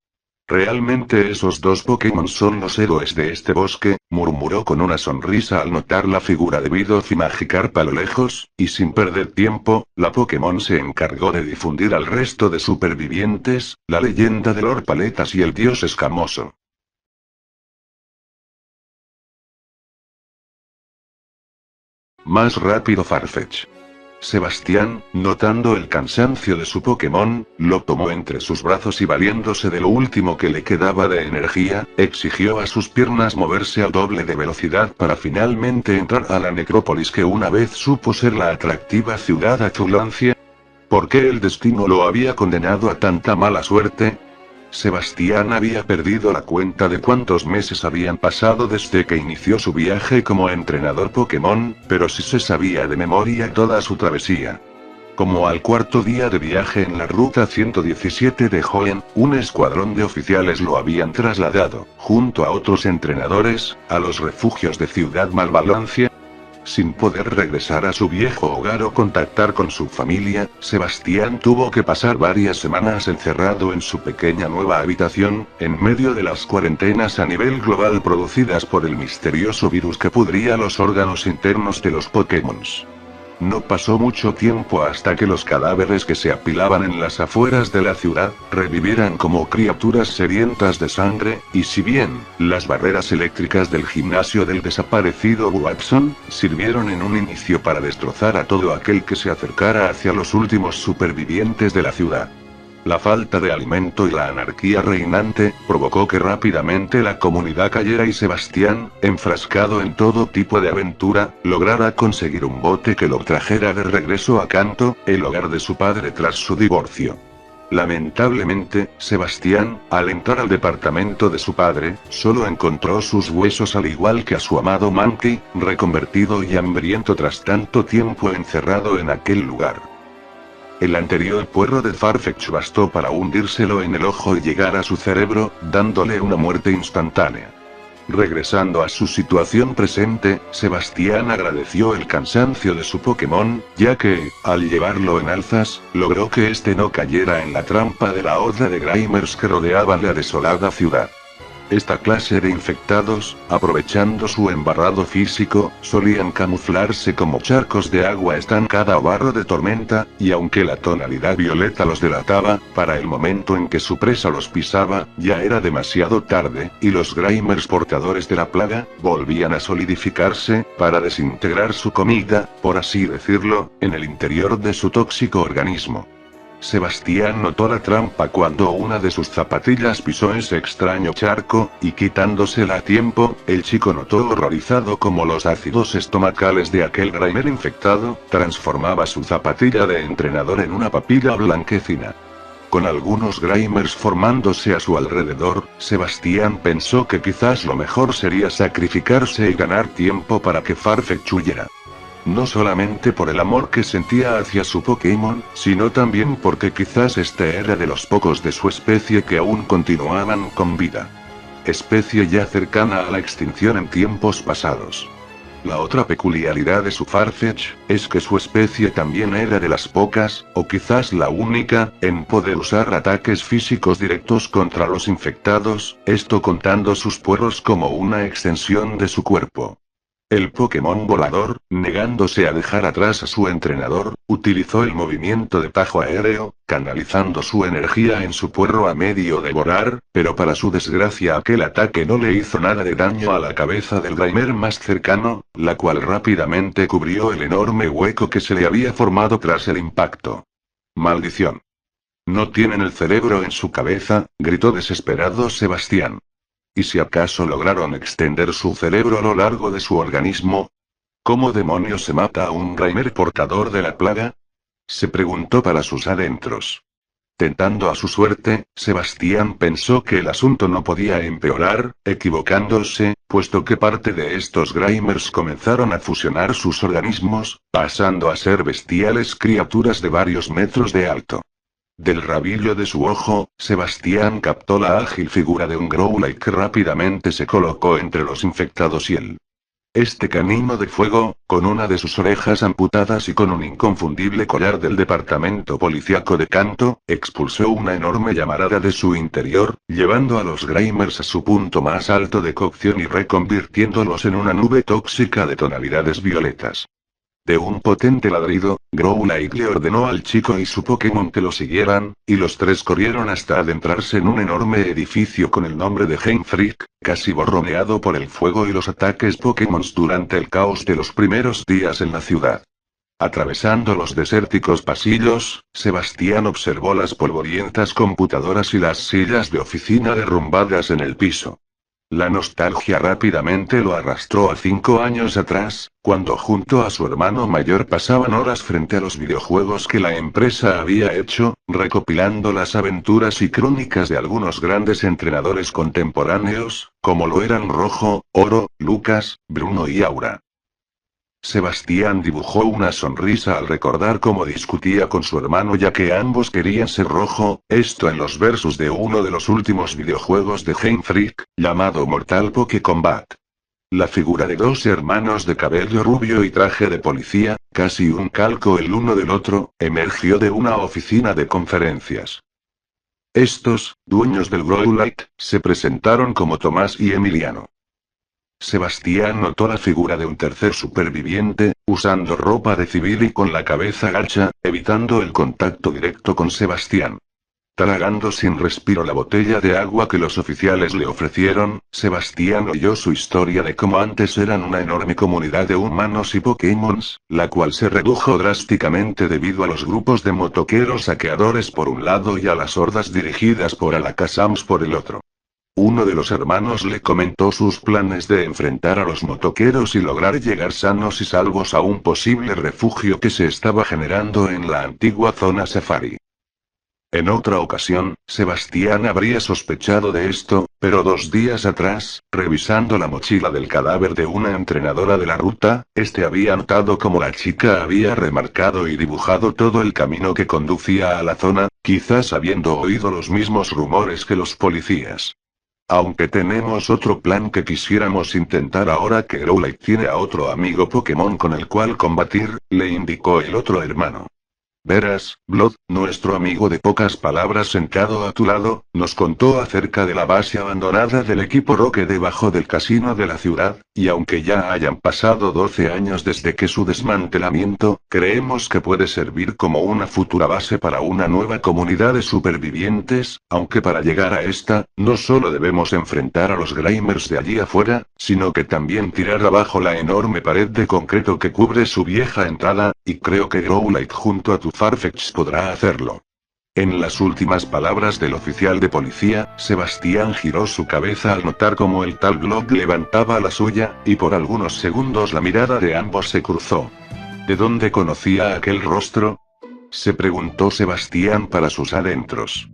Realmente esos dos Pokémon son los héroes de este bosque, murmuró con una sonrisa al notar la figura de Bidoof y Magikarp a lo lejos, y sin perder tiempo, la Pokémon se encargó de difundir al resto de supervivientes, la leyenda de Lord Paletas y el dios escamoso. Más rápido Farfetch. Sebastián, notando el cansancio de su Pokémon, lo tomó entre sus brazos y valiéndose de lo último que le quedaba de energía, exigió a sus piernas moverse al doble de velocidad para finalmente entrar a la necrópolis que una vez supo ser la atractiva ciudad Azulancia. ¿Por qué el destino lo había condenado a tanta mala suerte? Sebastián había perdido la cuenta de cuántos meses habían pasado desde que inició su viaje como entrenador Pokémon, pero sí se sabía de memoria toda su travesía. Como al cuarto día de viaje en la ruta 117 de Hoenn, un escuadrón de oficiales lo habían trasladado, junto a otros entrenadores, a los refugios de Ciudad Malvalancia. Sin poder regresar a su viejo hogar o contactar con su familia, Sebastián tuvo que pasar varias semanas encerrado en su pequeña nueva habitación, en medio de las cuarentenas a nivel global producidas por el misterioso virus que pudría los órganos internos de los Pokémon. No pasó mucho tiempo hasta que los cadáveres que se apilaban en las afueras de la ciudad, revivieran como criaturas sedientas de sangre, y si bien, las barreras eléctricas del gimnasio del desaparecido Watson, sirvieron en un inicio para destrozar a todo aquel que se acercara hacia los últimos supervivientes de la ciudad. La falta de alimento y la anarquía reinante, provocó que rápidamente la comunidad cayera y Sebastián, enfrascado en todo tipo de aventura, lograra conseguir un bote que lo trajera de regreso a Kanto, el hogar de su padre tras su divorcio. Lamentablemente, Sebastián, al entrar al departamento de su padre, solo encontró sus huesos al igual que a su amado Mankey, reconvertido y hambriento tras tanto tiempo encerrado en aquel lugar. El anterior puerro de Farfetch bastó para hundírselo en el ojo y llegar a su cerebro, dándole una muerte instantánea. Regresando a su situación presente, Sebastián agradeció el cansancio de su Pokémon, ya que, al llevarlo en alzas, logró que este no cayera en la trampa de la horda de Grimers que rodeaban la desolada ciudad. Esta clase de infectados, aprovechando su embarrado físico, solían camuflarse como charcos de agua estancada o barro de tormenta, y aunque la tonalidad violeta los delataba, para el momento en que su presa los pisaba, ya era demasiado tarde, y los Grimers portadores de la plaga, volvían a solidificarse, para desintegrar su comida, por así decirlo, en el interior de su tóxico organismo. Sebastián notó la trampa cuando una de sus zapatillas pisó ese extraño charco, y quitándosela a tiempo, el chico notó horrorizado cómo los ácidos estomacales de aquel Grimer infectado, transformaba su zapatilla de entrenador en una papilla blanquecina. Con algunos Grimers formándose a su alrededor, Sebastián pensó que quizás lo mejor sería sacrificarse y ganar tiempo para que Farfetch huyera. No solamente por el amor que sentía hacia su Pokémon, sino también porque quizás este era de los pocos de su especie que aún continuaban con vida. Especie ya cercana a la extinción en tiempos pasados. La otra peculiaridad de su Farfetch, es que su especie también era de las pocas, o quizás la única, en poder usar ataques físicos directos contra los infectados, esto contando sus puerros como una extensión de su cuerpo. El Pokémon volador, negándose a dejar atrás a su entrenador, utilizó el movimiento de tajo aéreo, canalizando su energía en su puerro a medio devorar, pero para su desgracia aquel ataque no le hizo nada de daño a la cabeza del Grimer más cercano, la cual rápidamente cubrió el enorme hueco que se le había formado tras el impacto. ¡Maldición! ¿No tienen el cerebro en su cabeza?, gritó desesperado Sebastián. ¿Y si acaso lograron extender su cerebro a lo largo de su organismo? ¿Cómo demonios se mata a un Grimer portador de la plaga? Se preguntó para sus adentros. Tentando a su suerte, Sebastián pensó que el asunto no podía empeorar, equivocándose, puesto que parte de estos Grimers comenzaron a fusionar sus organismos, pasando a ser bestiales criaturas de varios metros de alto. Del rabillo de su ojo, Sebastián captó la ágil figura de un Growlithe que rápidamente se colocó entre los infectados y él. Este canino de fuego, con una de sus orejas amputadas y con un inconfundible collar del departamento policíaco de Kanto, expulsó una enorme llamarada de su interior, llevando a los Grimers a su punto más alto de cocción y reconvirtiéndolos en una nube tóxica de tonalidades violetas. De un potente ladrido, Growlithe le ordenó al chico y su Pokémon que lo siguieran, y los tres corrieron hasta adentrarse en un enorme edificio con el nombre de Game Freak, casi borroneado por el fuego y los ataques Pokémon durante el caos de los primeros días en la ciudad. Atravesando los desérticos pasillos, Sebastián observó las polvorientas computadoras y las sillas de oficina derrumbadas en el piso. La nostalgia rápidamente lo arrastró a 5 años atrás, cuando junto a su hermano mayor pasaban horas frente a los videojuegos que la empresa había hecho, recopilando las aventuras y crónicas de algunos grandes entrenadores contemporáneos, como lo eran Rojo, Oro, Lucas, Bruno y Aura. Sebastián dibujó una sonrisa al recordar cómo discutía con su hermano ya que ambos querían ser Rojo, esto en los versus de uno de los últimos videojuegos de Game Freak, llamado Mortal Poké Combat. La figura de dos hermanos de cabello rubio y traje de policía, casi un calco el uno del otro, emergió de una oficina de conferencias. Estos, dueños del Growlithe, se presentaron como Tomás y Emiliano. Sebastián notó la figura de un tercer superviviente, usando ropa de civil y con la cabeza gacha, evitando el contacto directo con Sebastián. Tragando sin respiro la botella de agua que los oficiales le ofrecieron, Sebastián oyó su historia de cómo antes eran una enorme comunidad de humanos y Pokémons, la cual se redujo drásticamente debido a los grupos de motoqueros saqueadores por un lado y a las hordas dirigidas por Alakazams por el otro. Uno de los hermanos le comentó sus planes de enfrentar a los motoqueros y lograr llegar sanos y salvos a un posible refugio que se estaba generando en la antigua zona Safari. En otra ocasión, Sebastián habría sospechado de esto, pero 2 días atrás, revisando la mochila del cadáver de una entrenadora de la ruta, había notado cómo la chica había remarcado y dibujado todo el camino que conducía a la zona, quizás habiendo oído los mismos rumores que los policías. Aunque tenemos otro plan que quisiéramos intentar ahora que Growlithe tiene a otro amigo Pokémon con el cual combatir, le indicó el otro hermano. Verás, Blood, nuestro amigo de pocas palabras sentado a tu lado, nos contó acerca de la base abandonada del equipo Roque debajo del casino de la ciudad, y aunque ya hayan pasado 12 años desde que su desmantelamiento, creemos que puede servir como una futura base para una nueva comunidad de supervivientes, aunque para llegar a esta, no solo debemos enfrentar a los Grimers de allí afuera, sino que también tirar abajo la enorme pared de concreto que cubre su vieja entrada, y creo que Growlithe junto a tu Farfetch'd podrá hacerlo. En las últimas palabras del oficial de policía, Sebastián giró su cabeza al notar cómo el tal Blob levantaba la suya, y por algunos segundos la mirada de ambos se cruzó. ¿De dónde conocía aquel rostro?, se preguntó Sebastián para sus adentros.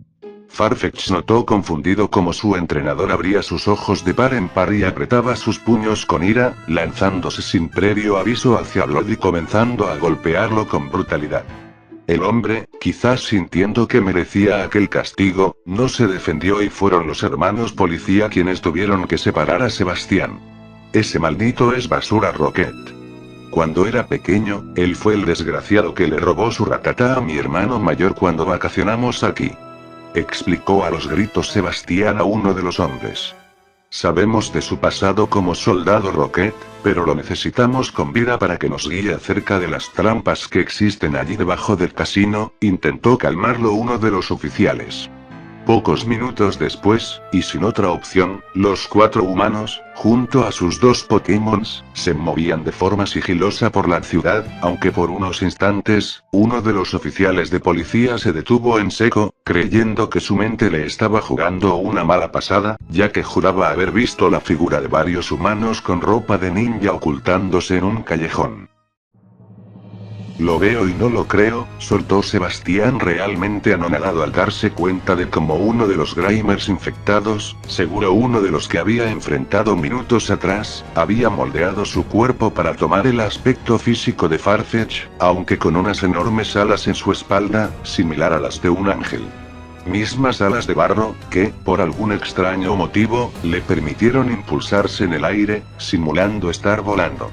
Farfetch'd notó confundido cómo su entrenador abría sus ojos de par en par y apretaba sus puños con ira, lanzándose sin previo aviso hacia Blob y comenzando a golpearlo con brutalidad. El hombre, quizás sintiendo que merecía aquel castigo, no se defendió y fueron los hermanos policía quienes tuvieron que separar a Sebastián. Ese maldito es basura Rocket. Cuando era pequeño, él fue el desgraciado que le robó su Rattata a mi hermano mayor cuando vacacionamos aquí. Explicó a los gritos Sebastián a uno de los hombres. Sabemos de su pasado como soldado Rocket, pero lo necesitamos con vida para que nos guíe acerca de las trampas que existen allí debajo del casino, intentó calmarlo uno de los oficiales. Pocos minutos después, y sin otra opción, los 4 humanos, junto a sus 2 Pokémons, se movían de forma sigilosa por la ciudad, aunque por unos instantes, uno de los oficiales de policía se detuvo en seco, creyendo que su mente le estaba jugando una mala pasada, ya que juraba haber visto la figura de varios humanos con ropa de ninja ocultándose en un callejón. Lo veo y no lo creo, soltó Sebastián realmente anonadado al darse cuenta de cómo uno de los Grimers infectados, seguro uno de los que había enfrentado minutos atrás, había moldeado su cuerpo para tomar el aspecto físico de Farfetch'd, aunque con unas enormes alas en su espalda, similar a las de un ángel. Mismas alas de barro, que, por algún extraño motivo, le permitieron impulsarse en el aire, simulando estar volando.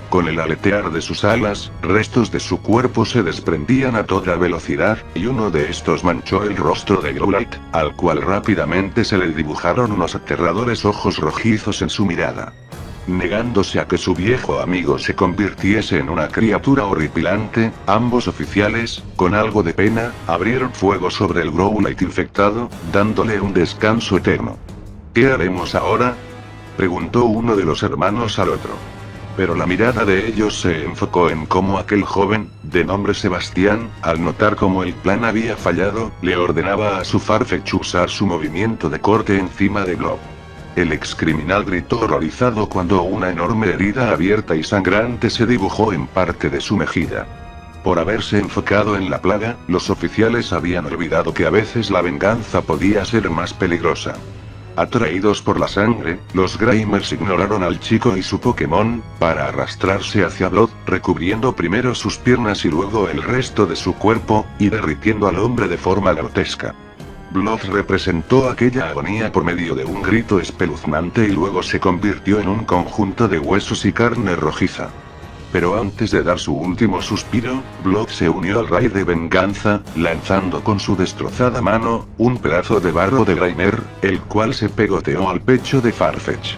Con el aletear de sus alas, restos de su cuerpo se desprendían a toda velocidad, y uno de estos manchó el rostro de Growlithe, al cual rápidamente se le dibujaron unos aterradores ojos rojizos en su mirada. negándose a que su viejo amigo se convirtiese en una criatura horripilante. Ambos oficiales, con algo de pena, abrieron fuego sobre el Growlite infectado, dándole un descanso eterno. ¿Qué haremos ahora?, preguntó uno de los hermanos al otro. Pero la mirada de ellos se enfocó en cómo aquel joven, de nombre Sebastián, al notar cómo el plan había fallado, le ordenaba a su Farfetch usar su movimiento de corte encima de Blob. El excriminal gritó horrorizado cuando una enorme herida abierta y sangrante se dibujó en parte de su mejilla. Por haberse enfocado en la plaga, los oficiales habían olvidado que a veces la venganza podía ser más peligrosa. Atraídos por la sangre, los Grimers ignoraron al chico y su Pokémon, para arrastrarse hacia Blood, recubriendo primero sus piernas y luego el resto de su cuerpo, y derritiendo al hombre de forma grotesca. Blood representó aquella agonía por medio de un grito espeluznante y luego se convirtió en un conjunto de huesos y carne rojiza. Pero antes de dar su último suspiro, Blood se unió al raid de venganza, lanzando con su destrozada mano, un pedazo de barro de Grimer, el cual se pegoteó al pecho de Farfetch.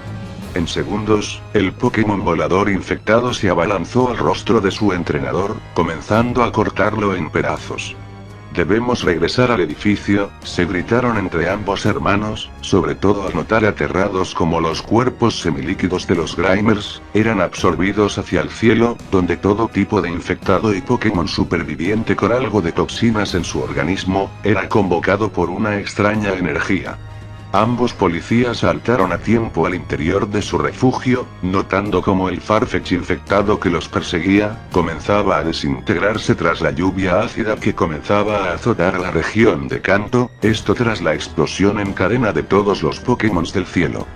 En segundos, el Pokémon volador infectado se abalanzó al rostro de su entrenador, comenzando a cortarlo en pedazos. «Debemos regresar al edificio», se gritaron entre ambos hermanos, sobre todo al notar aterrados como los cuerpos semilíquidos de los Grimers eran absorbidos hacia el cielo, donde todo tipo de infectado y Pokémon superviviente con algo de toxinas en su organismo era convocado por una extraña energía. Ambos policías saltaron a tiempo al interior de su refugio, notando cómo el Farfetch infectado que los perseguía, comenzaba a desintegrarse tras la lluvia ácida que comenzaba a azotar la región de Kanto, esto tras la explosión en cadena de todos los Pokémon del cielo.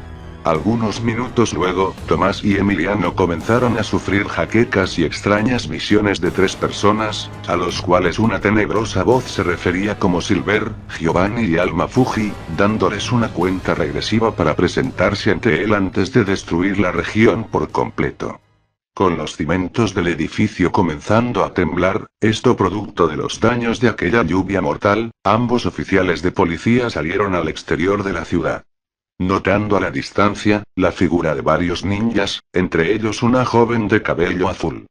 Algunos minutos luego, Tomás y Emiliano comenzaron a sufrir jaquecas y extrañas visiones de 3 personas, a los cuales una tenebrosa voz se refería como Silver, Giovanni y Alma Fuji, dándoles una cuenta regresiva para presentarse ante él antes de destruir la región por completo. Con los cimientos del edificio comenzando a temblar, esto producto de los daños de aquella lluvia mortal, ambos oficiales de policía salieron al exterior de la ciudad. Notando a la distancia, la figura de varios ninjas, entre ellos una joven de cabello azul.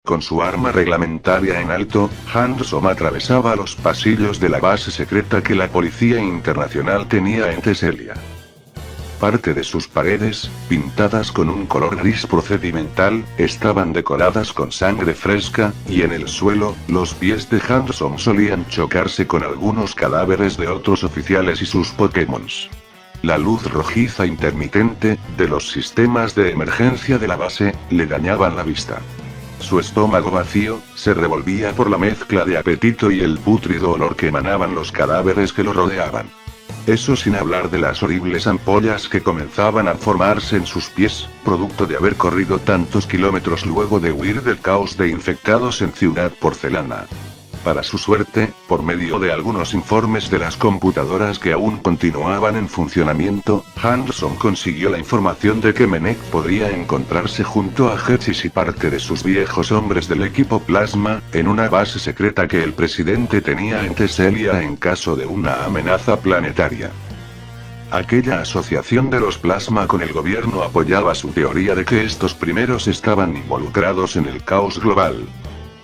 Con su arma reglamentaria en alto, Handsome atravesaba los pasillos de la base secreta que la Policía Internacional tenía en Teselia. Parte de sus paredes, pintadas con un color gris procedimental, estaban decoradas con sangre fresca, y en el suelo, los pies de Handsome solían chocarse con algunos cadáveres de otros oficiales y sus Pokémons. La luz rojiza intermitente, de los sistemas de emergencia de la base, le dañaban la vista. Su estómago vacío, se revolvía por la mezcla de apetito y el pútrido olor que emanaban los cadáveres que lo rodeaban. Eso sin hablar de las horribles ampollas que comenzaban a formarse en sus pies, producto de haber corrido tantos kilómetros luego de huir del caos de infectados en Ciudad Porcelana. Para su suerte, por medio de algunos informes de las computadoras que aún continuaban en funcionamiento, Handsome consiguió la información de que Menek podría encontrarse junto a Hetsis y parte de sus viejos hombres del equipo Plasma, en una base secreta que el presidente tenía en Teselia en caso de una amenaza planetaria. Aquella asociación de los Plasma con el gobierno apoyaba su teoría de que estos primeros estaban involucrados en el caos global.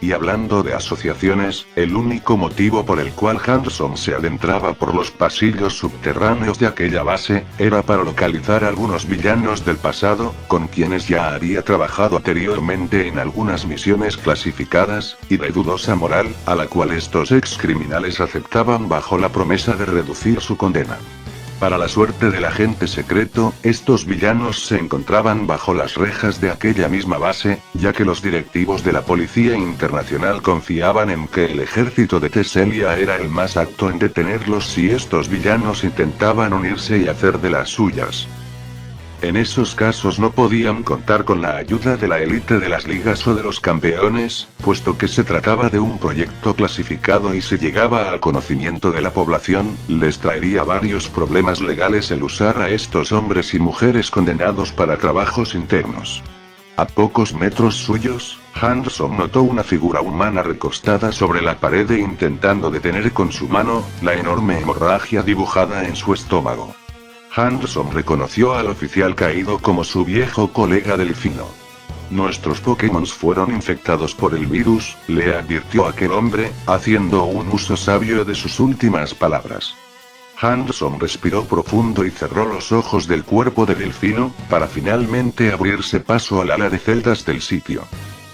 Y hablando de asociaciones, el único motivo por el cual Handsome se adentraba por los pasillos subterráneos de aquella base, era para localizar a algunos villanos del pasado, con quienes ya había trabajado anteriormente en algunas misiones clasificadas, y de dudosa moral, a la cual estos ex criminales aceptaban bajo la promesa de reducir su condena. Para la suerte del agente secreto, estos villanos se encontraban bajo las rejas de aquella misma base, ya que los directivos de la Policía Internacional confiaban en que el ejército de Teselia era el más apto en detenerlos si estos villanos intentaban unirse y hacer de las suyas. En esos casos no podían contar con la ayuda de la élite de las ligas o de los campeones, puesto que se trataba de un proyecto clasificado y si llegaba al conocimiento de la población, les traería varios problemas legales el usar a estos hombres y mujeres condenados para trabajos internos. A pocos metros suyos, Handsome notó una figura humana recostada sobre la pared e intentando detener con su mano la enorme hemorragia dibujada en su estómago. Handsome reconoció al oficial caído como su viejo colega Delfino. Nuestros Pokémon fueron infectados por el virus, le advirtió aquel hombre, haciendo un uso sabio de sus últimas palabras. Handsome respiró profundo y cerró los ojos del cuerpo de Delfino, para finalmente abrirse paso al ala de celdas del sitio.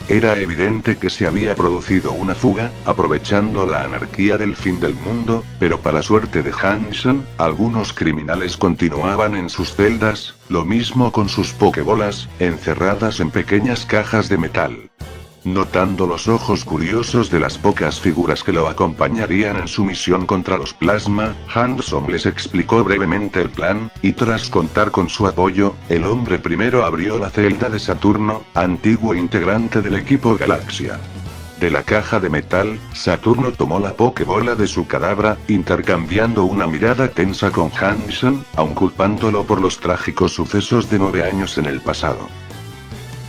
Era evidente que se había producido una fuga, aprovechando la anarquía del fin del mundo, pero para suerte de Handsome, algunos criminales continuaban en sus celdas, lo mismo con sus pokebolas, encerradas en pequeñas cajas de metal. Notando los ojos curiosos de las pocas figuras que lo acompañarían en su misión contra los Plasma, Handsome les explicó brevemente el plan, y tras contar con su apoyo, el hombre primero abrió la celda de Saturno, antiguo integrante del equipo Galaxia. De la caja de metal, Saturno tomó la pokebola de su cadáver, intercambiando una mirada tensa con Handsome, aun culpándolo por los trágicos sucesos de 9 años en el pasado.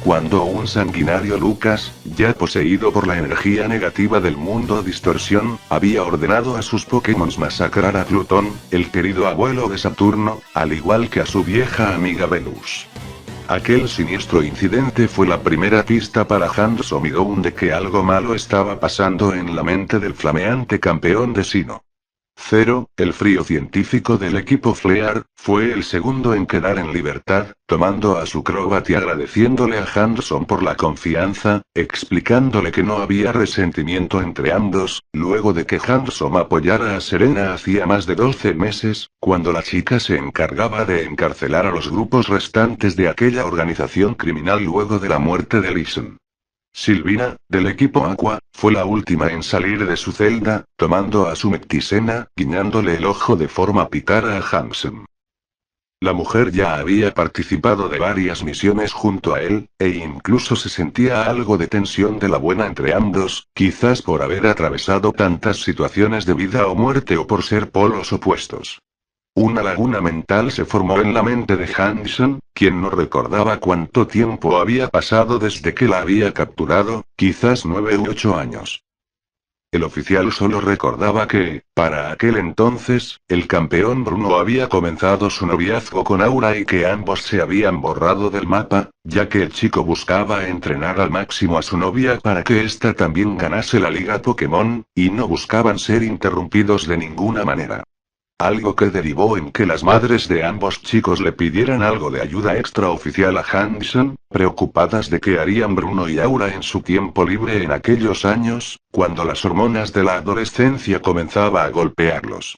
Cuando un sanguinario Lucas, ya poseído por la energía negativa del mundo distorsión, había ordenado a sus Pokémon masacrar a Plutón, el querido abuelo de Saturno, al igual que a su vieja amiga Venus. Aquel siniestro incidente fue la primera pista para Handsome y Dawn de que algo malo estaba pasando en la mente del flameante campeón de Sinnoh. Zero, el frío científico del equipo Flear, fue el segundo en quedar en libertad, tomando a su Crobat y agradeciéndole a Handsome por la confianza, explicándole que no había resentimiento entre ambos, luego de que Handsome apoyara a Serena hacía más de 12 meses, cuando la chica se encargaba de encarcelar a los grupos restantes de aquella organización criminal luego de la muerte de Lison. Silvina, del equipo Aqua, fue la última en salir de su celda, tomando a su Mectisena, guiñándole el ojo de forma pícara a Handsome. La mujer ya había participado de varias misiones junto a él, e incluso se sentía algo de tensión de la buena entre ambos, quizás por haber atravesado tantas situaciones de vida o muerte o por ser polos opuestos. Una laguna mental se formó en la mente de Handsome, quien no recordaba cuánto tiempo había pasado desde que la había capturado, quizás 9 u 8 años. El oficial solo recordaba que, para aquel entonces, el campeón Bruno había comenzado su noviazgo con Aura y que ambos se habían borrado del mapa, ya que el chico buscaba entrenar al máximo a su novia para que ésta también ganase la Liga Pokémon, y no buscaban ser interrumpidos de ninguna manera. Algo que derivó en que las madres de ambos chicos le pidieran algo de ayuda extraoficial a Handsome, preocupadas de qué harían Bruno y Aura en su tiempo libre en aquellos años, cuando las hormonas de la adolescencia comenzaba a golpearlos.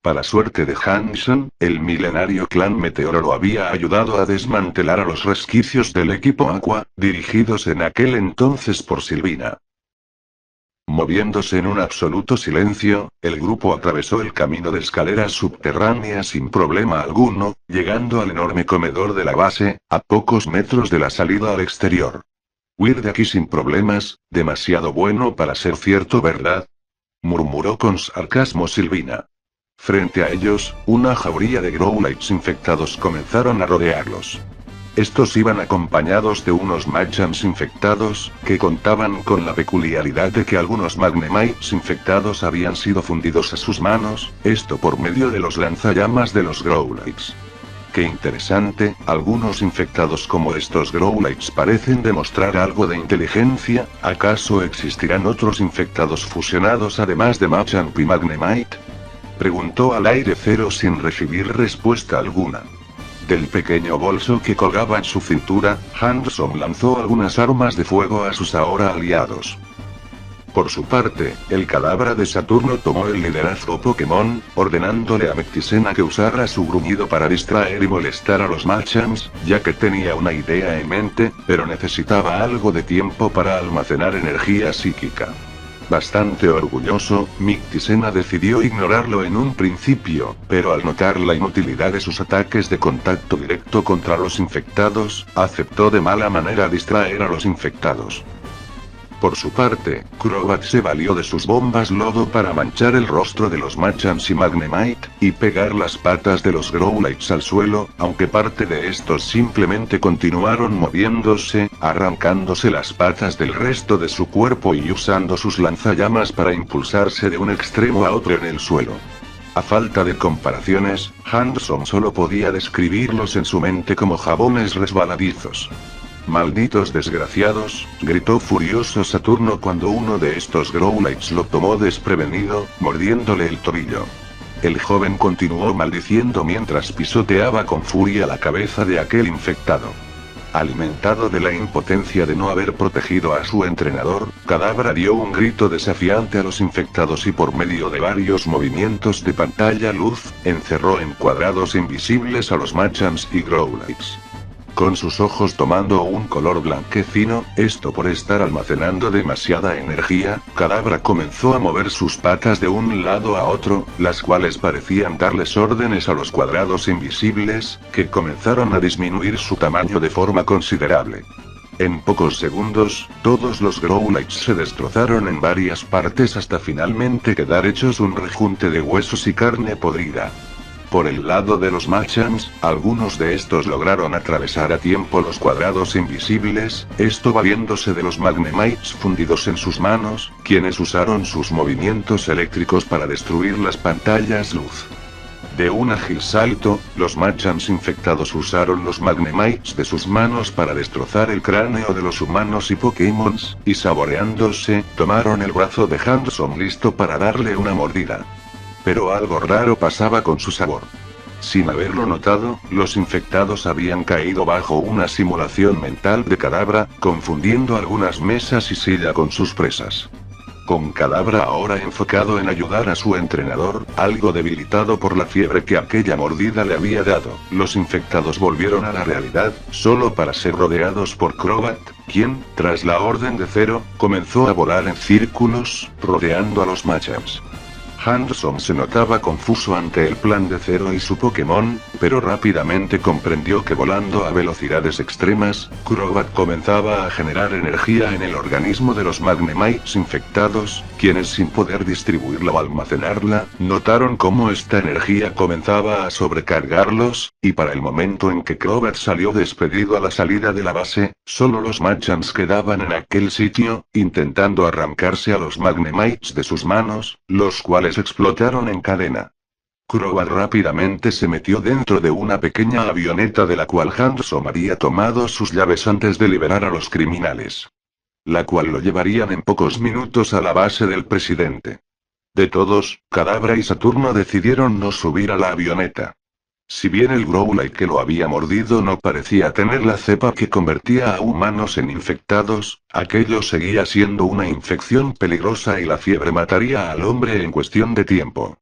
Para suerte de Handsome, el milenario clan Meteoro lo había ayudado a desmantelar a los resquicios del equipo Aqua, dirigidos en aquel entonces por Silvina. Moviéndose en un absoluto silencio, el grupo atravesó el camino de escaleras subterráneas sin problema alguno, llegando al enorme comedor de la base, a pocos metros de la salida al exterior. Huir de aquí sin problemas, demasiado bueno para ser cierto, ¿verdad?, murmuró con sarcasmo Silvina. Frente a ellos, una jauría de Growlites infectados comenzaron a rodearlos. Estos iban acompañados de unos Machamps infectados, que contaban con la peculiaridad de que algunos Magnemites infectados habían sido fundidos a sus manos, esto por medio de los lanzallamas de los Growlites. Qué interesante, algunos infectados como estos Growlites parecen demostrar algo de inteligencia, ¿acaso existirán otros infectados fusionados además de Machamp y Magnemite? Preguntó al aire Zero sin recibir respuesta alguna. Del pequeño bolso que colgaba en su cintura, Handsome lanzó algunas armas de fuego a sus ahora aliados. Por su parte, el cadáver de Saturno tomó el liderazgo Pokémon, ordenándole a Mectisena que usara su gruñido para distraer y molestar a los Machamps, ya que tenía una idea en mente, pero necesitaba algo de tiempo para almacenar energía psíquica. Bastante orgulloso, Mictisena decidió ignorarlo en un principio, pero al notar la inutilidad de sus ataques de contacto directo contra los infectados, aceptó de mala manera distraer a los infectados. Por su parte, Crobat se valió de sus bombas lodo para manchar el rostro de los Machams y Magnemite, y pegar las patas de los Growlites al suelo, aunque parte de estos simplemente continuaron moviéndose, arrancándose las patas del resto de su cuerpo y usando sus lanzallamas para impulsarse de un extremo a otro en el suelo. A falta de comparaciones, Handsome solo podía describirlos en su mente como jabones resbaladizos. «Malditos desgraciados», gritó furioso Saturno cuando uno de estos Growlites lo tomó desprevenido, mordiéndole el tobillo. El joven continuó maldiciendo mientras pisoteaba con furia la cabeza de aquel infectado. Alimentado de la impotencia de no haber protegido a su entrenador, Kadabra dio un grito desafiante a los infectados y por medio de varios movimientos de pantalla luz, encerró en cuadrados invisibles a los Machams y Growlites. Con sus ojos tomando un color blanquecino, esto por estar almacenando demasiada energía, Kadabra comenzó a mover sus patas de un lado a otro, las cuales parecían darles órdenes a los cuadrados invisibles, que comenzaron a disminuir su tamaño de forma considerable. En pocos segundos, todos los Growlites se destrozaron en varias partes hasta finalmente quedar hechos un rejunte de huesos y carne podrida. Por el lado de los Machams, algunos de estos lograron atravesar a tiempo los cuadrados invisibles, esto valiéndose de los Magnemites fundidos en sus manos, quienes usaron sus movimientos eléctricos para destruir las pantallas luz. De un ágil salto, los Machams infectados usaron los Magnemites de sus manos para destrozar el cráneo de los humanos y Pokémons, y saboreándose, tomaron el brazo de Handsome listo para darle una mordida. Pero algo raro pasaba con su sabor. Sin haberlo notado, los infectados habían caído bajo una simulación mental de Kadabra, confundiendo algunas mesas y silla con sus presas. Con Kadabra ahora enfocado en ayudar a su entrenador, algo debilitado por la fiebre que aquella mordida le había dado, los infectados volvieron a la realidad, solo para ser rodeados por Crobat, quien, tras la orden de Zero, comenzó a volar en círculos, rodeando a los Machams. Handsome se notaba confuso ante el plan de Zero y su Pokémon, pero rápidamente comprendió que volando a velocidades extremas, Crobat comenzaba a generar energía en el organismo de los Magnemites infectados, quienes sin poder distribuirla o almacenarla, notaron cómo esta energía comenzaba a sobrecargarlos, y para el momento en que Crobat salió despedido a la salida de la base, solo los Machams quedaban en aquel sitio, intentando arrancarse a los Magnemites de sus manos, los cuales explotaron en cadena. Crobat rápidamente se metió dentro de una pequeña avioneta de la cual Handsome había tomado sus llaves antes de liberar a los criminales. La cual lo llevarían en pocos minutos a la base del presidente. De todos, Kadabra y Saturno decidieron no subir a la avioneta. Si bien el Growlite que lo había mordido no parecía tener la cepa que convertía a humanos en infectados, aquello seguía siendo una infección peligrosa y la fiebre mataría al hombre en cuestión de tiempo.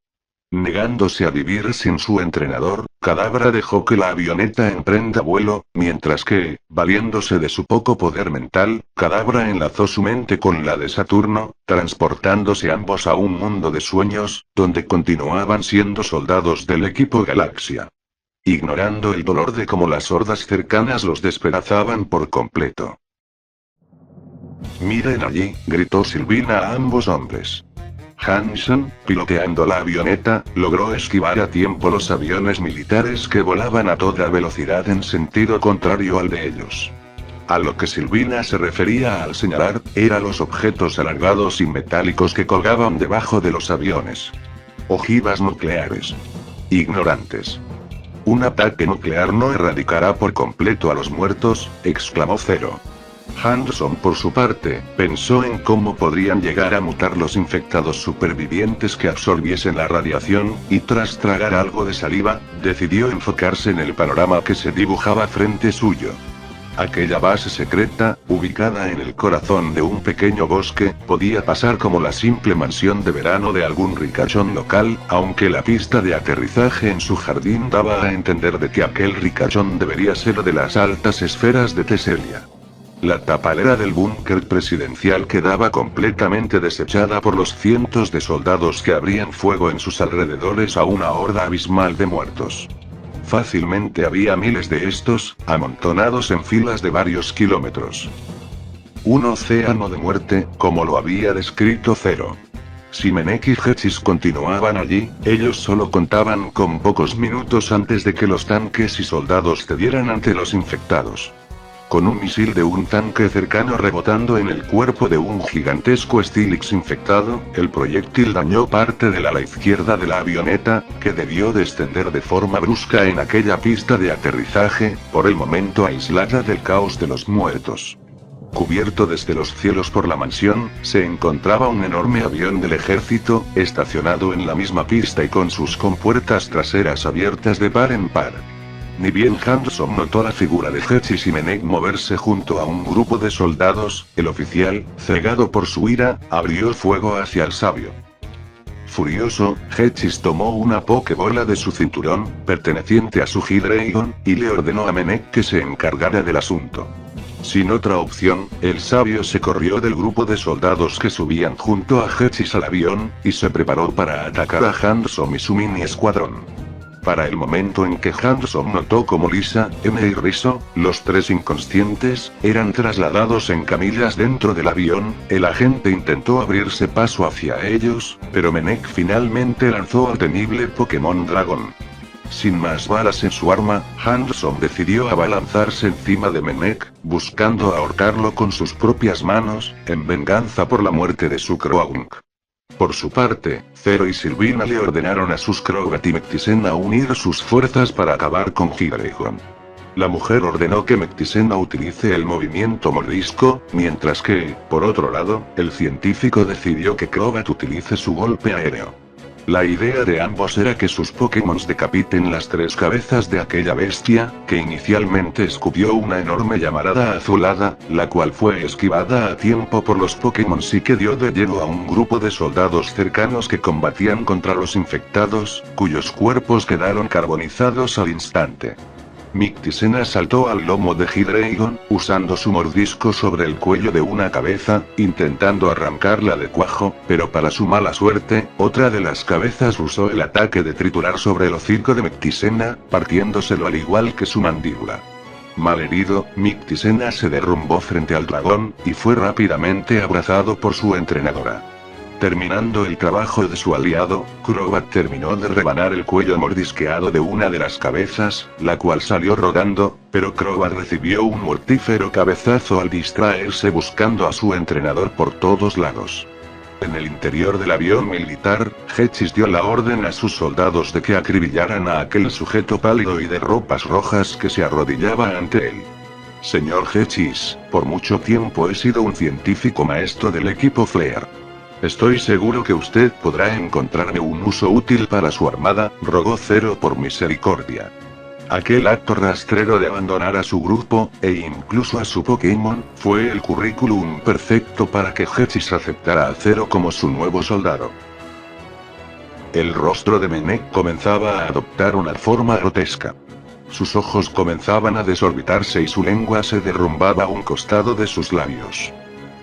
Negándose a vivir sin su entrenador, Kadabra dejó que la avioneta emprenda vuelo, mientras que, valiéndose de su poco poder mental, Kadabra enlazó su mente con la de Saturno, transportándose ambos a un mundo de sueños, donde continuaban siendo soldados del equipo Galaxia. Ignorando el dolor de cómo las hordas cercanas los despedazaban por completo. «Miren allí», gritó Sylvina a ambos hombres. Hanson, piloteando la avioneta, logró esquivar a tiempo los aviones militares que volaban a toda velocidad en sentido contrario al de ellos. A lo que Sylvina se refería al señalar, eran los objetos alargados y metálicos que colgaban debajo de los aviones. Ojivas nucleares. Ignorantes. «Un ataque nuclear no erradicará por completo a los muertos», exclamó Zero. Handsome por su parte, pensó en cómo podrían llegar a mutar los infectados supervivientes que absorbiesen la radiación, y tras tragar algo de saliva, decidió enfocarse en el panorama que se dibujaba frente suyo. Aquella base secreta, ubicada en el corazón de un pequeño bosque, podía pasar como la simple mansión de verano de algún ricachón local, aunque la pista de aterrizaje en su jardín daba a entender de que aquel ricachón debería ser de las altas esferas de Teselia. La tapadera del búnker presidencial quedaba completamente desechada por los cientos de soldados que abrían fuego en sus alrededores a una horda abismal de muertos. Fácilmente había miles de estos, amontonados en filas de varios kilómetros. un océano de muerte, como lo había descrito Zero. Si Menek y Hechis continuaban allí, ellos solo contaban con pocos minutos antes de que los tanques y soldados cedieran ante los infectados. Con un misil de un tanque cercano rebotando en el cuerpo de un gigantesco Stilix infectado, el proyectil dañó parte del ala izquierda de la avioneta, que debió descender de forma brusca en aquella pista de aterrizaje, por el momento aislada del caos de los muertos. Cubierto desde los cielos por la mansión, se encontraba un enorme avión del ejército, estacionado en la misma pista y con sus compuertas traseras abiertas de par en par. Ni bien Hanson notó la figura de Hechis y Menek moverse junto a un grupo de soldados, el oficial, cegado por su ira, abrió fuego hacia el sabio. Furioso, Hechis tomó una pokebola de su cinturón, perteneciente a su Hydreigon, y le ordenó a Menek que se encargara del asunto. Sin otra opción, el sabio se corrió del grupo de soldados que subían junto a Hechis al avión, y se preparó para atacar a Hanson y su mini escuadrón. Para el momento en que Hanson notó como Lisa, M y Rizzo, los tres inconscientes, eran trasladados en camillas dentro del avión, el agente intentó abrirse paso hacia ellos, pero Menek finalmente lanzó al temible Pokémon Dragón. Sin más balas en su arma, Hanson decidió abalanzarse encima de Menek, buscando ahorcarlo con sus propias manos, en venganza por la muerte de su Croagunk. Por su parte, Zero y Sylvina le ordenaron a sus Crobat y Mectisena unir sus fuerzas para acabar con Hydreigon. La mujer ordenó que Mectisena utilice el movimiento mordisco, mientras que, por otro lado, el científico decidió que Crobat utilice su golpe aéreo. La idea de ambos era que sus Pokémon decapiten las tres cabezas de aquella bestia, que inicialmente escupió una enorme llamarada azulada, la cual fue esquivada a tiempo por los Pokémon y que dio de lleno a un grupo de soldados cercanos que combatían contra los infectados, cuyos cuerpos quedaron carbonizados al instante. Mictisena saltó al lomo de Hydreigon, usando su mordisco sobre el cuello de una cabeza, intentando arrancarla de cuajo, pero para su mala suerte, otra de las cabezas usó el ataque de triturar sobre el hocico de Mictisena, partiéndoselo al igual que su mandíbula. Malherido, Mictisena se derrumbó frente al dragón, y fue rápidamente abrazado por su entrenadora. Terminando el trabajo de su aliado, Crobat terminó de rebanar el cuello mordisqueado de una de las cabezas, la cual salió rodando, pero Crobat recibió un mortífero cabezazo al distraerse buscando a su entrenador por todos lados. En el interior del avión militar, Hechis dio la orden a sus soldados de que acribillaran a aquel sujeto pálido y de ropas rojas que se arrodillaba ante él. Señor Hechis, por mucho tiempo he sido un científico maestro del equipo Flare. Estoy seguro que usted podrá encontrarme un uso útil para su armada, rogó Zero por misericordia. Aquel acto rastrero de abandonar a su grupo, e incluso a su Pokémon, fue el currículum perfecto para que Hechis aceptara a Zero como su nuevo soldado. El rostro de Menek comenzaba a adoptar una forma grotesca. Sus ojos comenzaban a desorbitarse y su lengua se derrumbaba a un costado de sus labios.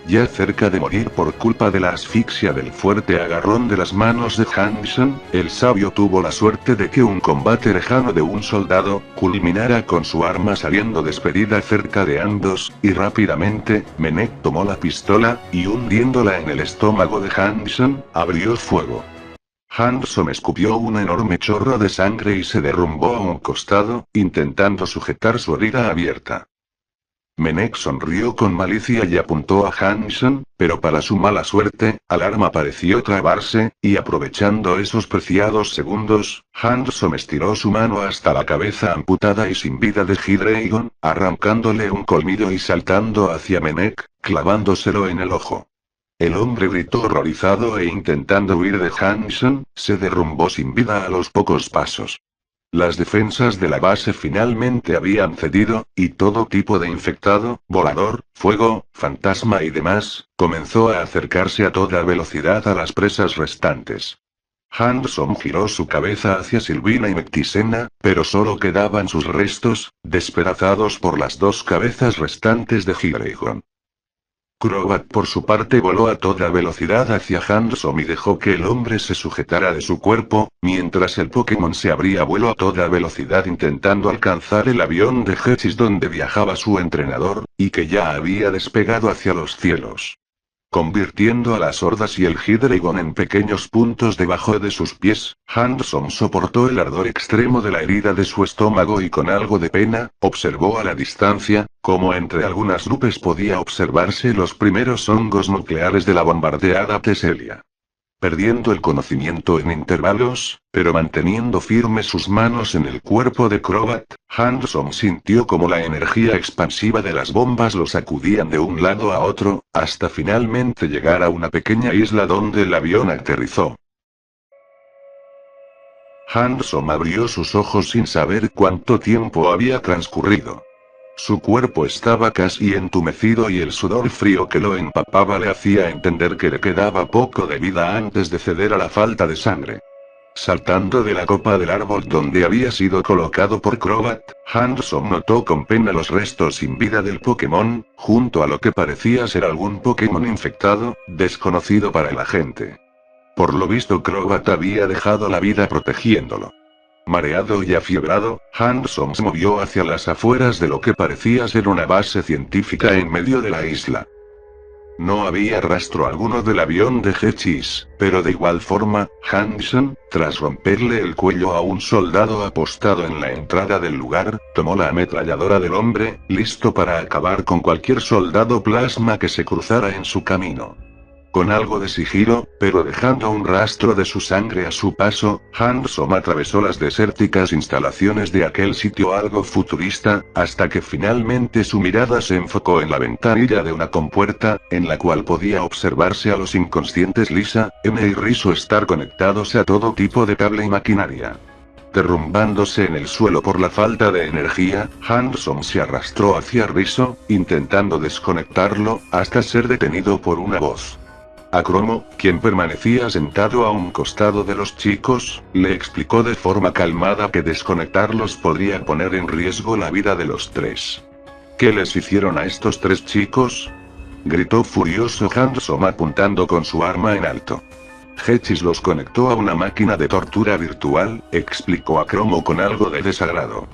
Ya cerca de morir por culpa de la asfixia del fuerte agarrón de las manos de Hanson, el sabio tuvo la suerte de que un combate lejano de un soldado, culminara con su arma saliendo despedida cerca de ambos, y rápidamente, Menek tomó la pistola, y hundiéndola en el estómago de Hanson, abrió fuego. Hanson escupió un enorme chorro de sangre y se derrumbó a un costado, intentando sujetar su herida abierta. Menek sonrió con malicia y apuntó a Hanson, pero para su mala suerte, al arma pareció trabarse, y aprovechando esos preciados segundos, Hanson estiró su mano hasta la cabeza amputada y sin vida de Hydreigon, arrancándole un colmillo y saltando hacia Menek, clavándoselo en el ojo. El hombre gritó horrorizado e intentando huir de Hanson, se derrumbó sin vida a los pocos pasos. Las defensas de la base finalmente habían cedido, y todo tipo de infectado, volador, fuego, fantasma y demás, comenzó a acercarse a toda velocidad a las presas restantes. Hanson giró su cabeza hacia Sylvina y Mectisena, pero solo quedaban sus restos, despedazados por las dos cabezas restantes de Hydreigon. Crobat por su parte voló a toda velocidad hacia Handsome y dejó que el hombre se sujetara de su cuerpo, mientras el Pokémon se abría vuelo a toda velocidad intentando alcanzar el avión de Hechis donde viajaba su entrenador, y que ya había despegado hacia los cielos. Convirtiendo a las hordas y el Hydreigon en pequeños puntos debajo de sus pies, Handsome soportó el ardor extremo de la herida de su estómago y con algo de pena, observó a la distancia, como entre algunas nubes podía observarse los primeros hongos nucleares de la bombardeada Teselia. Perdiendo el conocimiento en intervalos, pero manteniendo firmes sus manos en el cuerpo de Crobat, Handsome sintió como la energía expansiva de las bombas lo sacudían de un lado a otro, hasta finalmente llegar a una pequeña isla donde el avión aterrizó. Handsome abrió sus ojos sin saber cuánto tiempo había transcurrido. Su cuerpo estaba casi entumecido y el sudor frío que lo empapaba le hacía entender que le quedaba poco de vida antes de ceder a la falta de sangre. Saltando de la copa del árbol donde había sido colocado por Crobat, Handsome notó con pena los restos sin vida del Pokémon, junto a lo que parecía ser algún Pokémon infectado, desconocido para el agente. Por lo visto Crobat había dejado la vida protegiéndolo. Mareado y afiebrado, Handsome se movió hacia las afueras de lo que parecía ser una base científica en medio de la isla. No había rastro alguno del avión de Hechis, pero de igual forma, Handsome, tras romperle el cuello a un soldado apostado en la entrada del lugar, tomó la ametralladora del hombre, listo para acabar con cualquier soldado plasma que se cruzara en su camino. Con algo de sigilo, pero dejando un rastro de su sangre a su paso, Handsome atravesó las desérticas instalaciones de aquel sitio algo futurista, hasta que finalmente su mirada se enfocó en la ventanilla de una compuerta, en la cual podía observarse a los inconscientes Lisa, M y Riso estar conectados a todo tipo de cable y maquinaria. Derrumbándose en el suelo por la falta de energía, Handsome se arrastró hacia Riso, intentando desconectarlo, hasta ser detenido por una voz. A Cromo, quien permanecía sentado a un costado de los chicos, le explicó de forma calmada que desconectarlos podría poner en riesgo la vida de los tres. ¿Qué les hicieron a estos tres chicos?, gritó furioso Handsome apuntando con su arma en alto. Hechis los conectó a una máquina de tortura virtual, explicó a Cromo con algo de desagrado.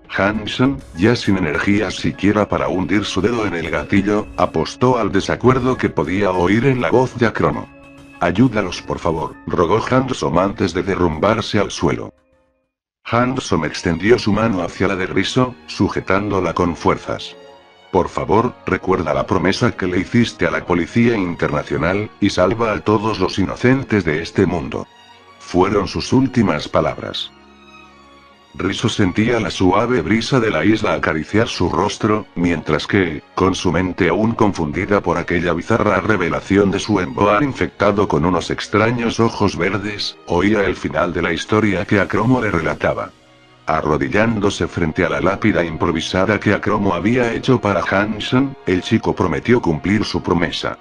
Handsome, ya sin energía siquiera para hundir su dedo en el gatillo, apostó al desacuerdo que podía oír en la voz de Cromo. Ayúdalos por favor, rogó Handsome antes de derrumbarse al suelo. Handsome extendió su mano hacia la de Riso, sujetándola con fuerzas. Por favor, recuerda la promesa que le hiciste a la Policía Internacional, y salva a todos los inocentes de este mundo. Fueron sus últimas palabras. Riso sentía la suave brisa de la isla acariciar su rostro, mientras que, con su mente aún confundida por aquella bizarra revelación de su Emboar infectado con unos extraños ojos verdes, oía el final de la historia que Acromo le relataba. Arrodillándose frente a la lápida improvisada que Acromo había hecho para Handsome, el chico prometió cumplir su promesa.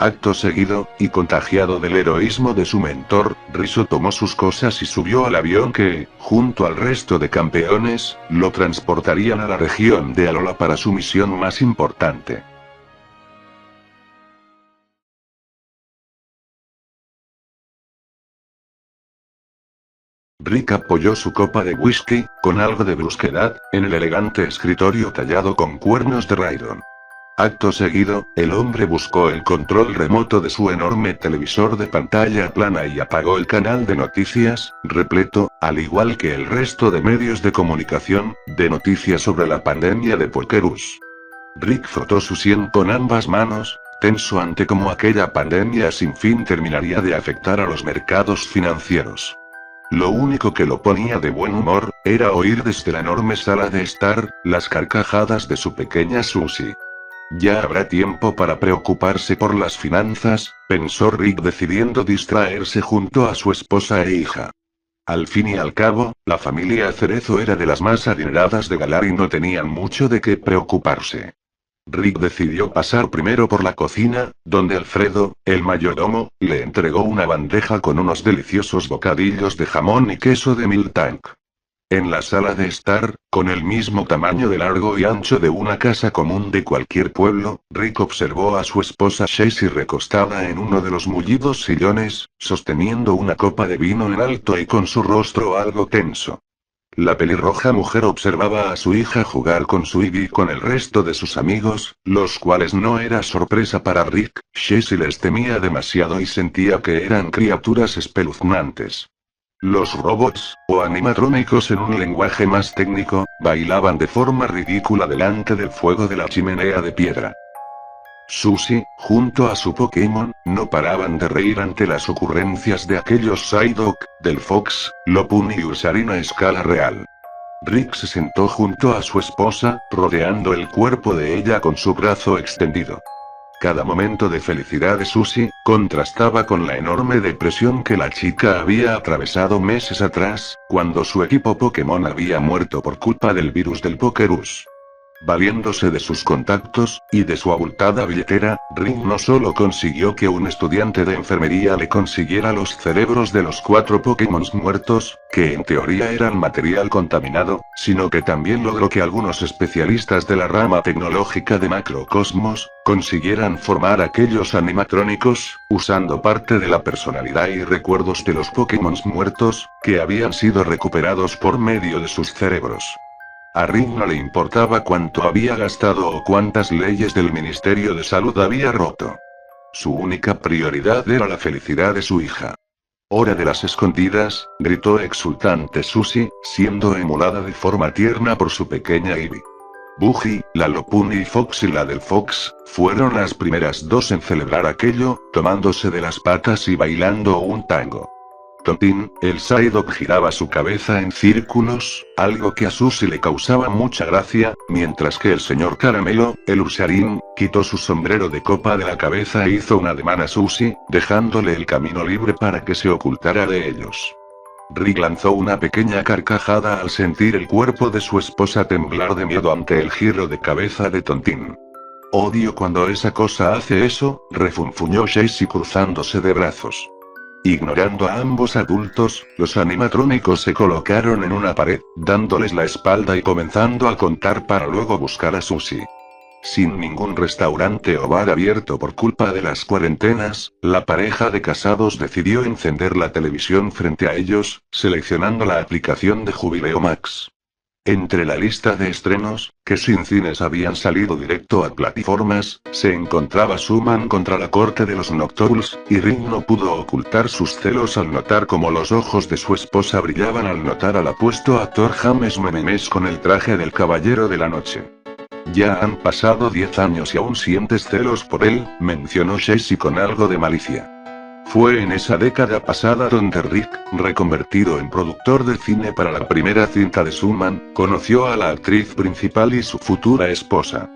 Acto seguido, y contagiado del heroísmo de su mentor, Riso tomó sus cosas y subió al avión que, junto al resto de campeones, lo transportarían a la región de Alola para su misión más importante. Rick apoyó su copa de whisky, con algo de brusquedad, en el elegante escritorio tallado con cuernos de Raidon. Acto seguido, el hombre buscó el control remoto de su enorme televisor de pantalla plana y apagó el canal de noticias, repleto, al igual que el resto de medios de comunicación, de noticias sobre la pandemia de Pokerus. Rick frotó su sien con ambas manos, tenso ante cómo aquella pandemia sin fin terminaría de afectar a los mercados financieros. Lo único que lo ponía de buen humor, era oír desde la enorme sala de estar, las carcajadas de su pequeña Susie. Ya habrá tiempo para preocuparse por las finanzas, pensó Rick decidiendo distraerse junto a su esposa e hija. Al fin y al cabo, la familia Cerezo era de las más adineradas de Galar y no tenían mucho de qué preocuparse. Rick decidió pasar primero por la cocina, donde Alfredo, el mayordomo, le entregó una bandeja con unos deliciosos bocadillos de jamón y queso de Miltank. En la sala de estar, con el mismo tamaño de largo y ancho de una casa común de cualquier pueblo, Rick observó a su esposa Jessie recostada en uno de los mullidos sillones, sosteniendo una copa de vino en alto y con su rostro algo tenso. La pelirroja mujer observaba a su hija jugar con su Ivy y con el resto de sus amigos, los cuales no era sorpresa para Rick. Jessie les temía demasiado y sentía que eran criaturas espeluznantes. Los robots, o animatrónicos en un lenguaje más técnico, bailaban de forma ridícula delante del fuego de la chimenea de piedra. Susie, junto a su Pokémon, no paraban de reír ante las ocurrencias de aquellos Psyduck, del Fox, Lopunny y Ursaring a escala real. Rick se sentó junto a su esposa, rodeando el cuerpo de ella con su brazo extendido. Cada momento de felicidad de Susie, contrastaba con la enorme depresión que la chica había atravesado meses atrás, cuando su equipo Pokémon había muerto por culpa del virus del Pokerus. Valiéndose de sus contactos, y de su abultada billetera, Rick no solo consiguió que un estudiante de enfermería le consiguiera los cerebros de los 4 Pokémon muertos, que en teoría eran material contaminado, sino que también logró que algunos especialistas de la rama tecnológica de Macrocosmos, consiguieran formar aquellos animatrónicos, usando parte de la personalidad y recuerdos de los Pokémon muertos, que habían sido recuperados por medio de sus cerebros. A Rick no le importaba cuánto había gastado o cuántas leyes del Ministerio de Salud había roto. Su única prioridad era la felicidad de su hija. «Hora de las escondidas», gritó exultante Susie, siendo emulada de forma tierna por su pequeña Ivy. Buggy, la Lopunny y Foxy la del Fox, fueron las primeras 2 en celebrar aquello, tomándose de las patas y bailando un tango. Tontín, el Psyduck giraba su cabeza en círculos, algo que a Susie le causaba mucha gracia, mientras que el señor Caramelo, el Ursaring, quitó su sombrero de copa de la cabeza e hizo un ademán a Susie, dejándole el camino libre para que se ocultara de ellos. Rick lanzó una pequeña carcajada al sentir el cuerpo de su esposa temblar de miedo ante el giro de cabeza de Tontín. «Odio cuando esa cosa hace eso», refunfuñó Jessie cruzándose de brazos. Ignorando a ambos adultos, los animatrónicos se colocaron en una pared, dándoles la espalda y comenzando a contar para luego buscar a Susie. Sin ningún restaurante o bar abierto por culpa de las cuarentenas, la pareja de casados decidió encender la televisión frente a ellos, seleccionando la aplicación de Jubileo Max. Entre la lista de estrenos, que sin cines habían salido directo a plataformas, se encontraba Suman contra la corte de los Nocturals, y Rick no pudo ocultar sus celos al notar cómo los ojos de su esposa brillaban al notar al apuesto actor James Mememes con el traje del Caballero de la Noche. «Ya han pasado 10 años y aún sientes celos por él», mencionó Jessie con algo de malicia. Fue en esa década pasada donde Rick, reconvertido en productor de cine para la primera cinta de Suman, conoció a la actriz principal y su futura esposa.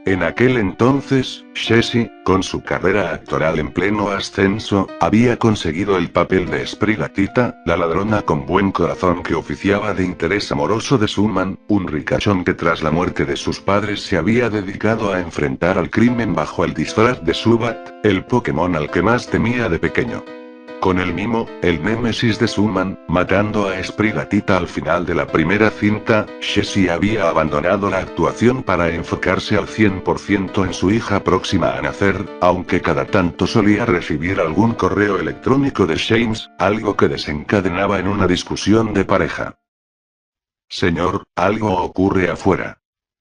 En aquel entonces, Jessie, con su carrera actoral en pleno ascenso, había conseguido el papel de Sprigatita, la ladrona con buen corazón que oficiaba de interés amoroso de Suman, un ricachón que tras la muerte de sus padres se había dedicado a enfrentar al crimen bajo el disfraz de Zubat, el Pokémon al que más temía de pequeño. Con el mimo, el némesis de Suman, matando a Sprigatita al final de la primera cinta, Jessie había abandonado la actuación para enfocarse al 100% en su hija próxima a nacer, aunque cada tanto solía recibir algún correo electrónico de James, algo que desencadenaba en una discusión de pareja. «Señor, algo ocurre afuera».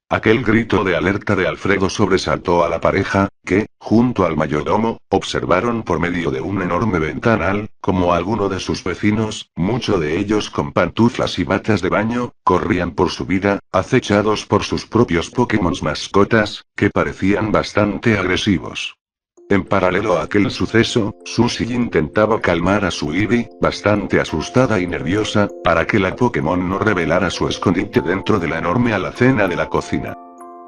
Aquel grito de alerta de Alfredo sobresaltó a la pareja, que, junto al mayordomo, observaron por medio de un enorme ventanal, como alguno de sus vecinos, muchos de ellos con pantuflas y batas de baño, corrían por su vida, acechados por sus propios Pokémon mascotas, que parecían bastante agresivos. En paralelo a aquel suceso, Susie intentaba calmar a su Eevee, bastante asustada y nerviosa, para que la Pokémon no revelara su escondite dentro de la enorme alacena de la cocina.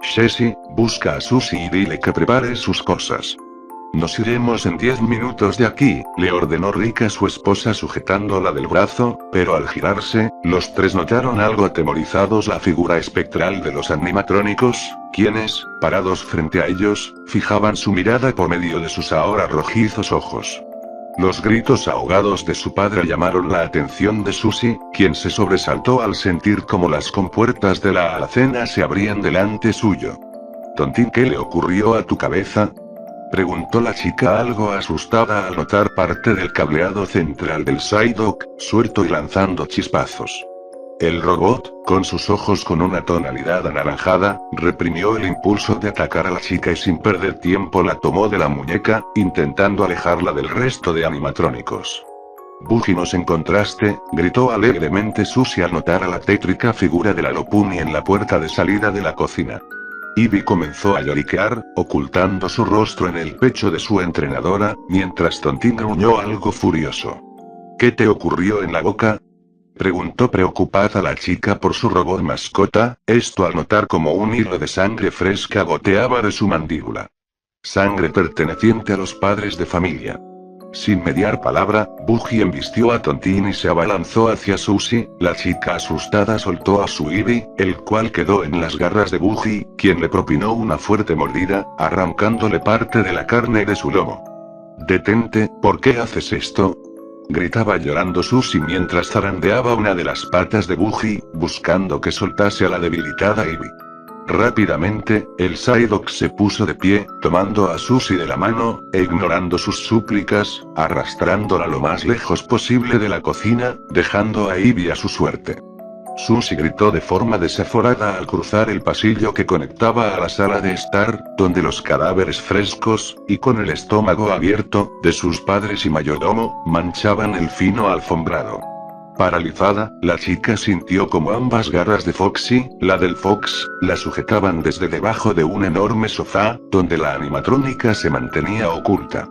«Jessie, busca a Susie y dile que prepare sus cosas. Nos iremos en 10 minutos de aquí», le ordenó Rick a su esposa sujetándola del brazo, pero al girarse, los tres notaron algo atemorizados la figura espectral de los animatrónicos, quienes, parados frente a ellos, fijaban su mirada por medio de sus ahora rojizos ojos. Los gritos ahogados de su padre llamaron la atención de Susie, quien se sobresaltó al sentir cómo las compuertas de la alacena se abrían delante suyo. «Tontín, ¿qué le ocurrió a tu cabeza?», preguntó la chica algo asustada al notar parte del cableado central del Psyduck suelto y lanzando chispazos. El robot, con sus ojos con una tonalidad anaranjada, reprimió el impulso de atacar a la chica y sin perder tiempo la tomó de la muñeca, intentando alejarla del resto de animatrónicos. «Buggy, ¿nos encontraste?», gritó alegremente Susie al notar a la tétrica figura de la Lopunny en la puerta de salida de la cocina. Ivy comenzó a lloriquear, ocultando su rostro en el pecho de su entrenadora, mientras Tontín gruñó algo furioso. «¿Qué te ocurrió en la boca?», preguntó preocupada la chica por su robot mascota, esto al notar como un hilo de sangre fresca goteaba de su mandíbula. Sangre perteneciente a los padres de familia. Sin mediar palabra, Buggy embistió a Tontín y se abalanzó hacia Susie. La chica asustada soltó a su Ivy, el cual quedó en las garras de Buggy, quien le propinó una fuerte mordida, arrancándole parte de la carne de su lomo. «Detente, ¿por qué haces esto?», gritaba llorando Susie mientras zarandeaba una de las patas de Buggy, buscando que soltase a la debilitada Ivy. Rápidamente, el Psyduck se puso de pie, tomando a Susie de la mano, e ignorando sus súplicas, arrastrándola lo más lejos posible de la cocina, dejando a Ivy a su suerte. Susie gritó de forma desaforada al cruzar el pasillo que conectaba a la sala de estar, donde los cadáveres frescos, y con el estómago abierto, de sus padres y mayordomo, manchaban el fino alfombrado. Paralizada, la chica sintió como ambas garras de Foxy, la del Fox, la sujetaban desde debajo de un enorme sofá, donde la animatrónica se mantenía oculta.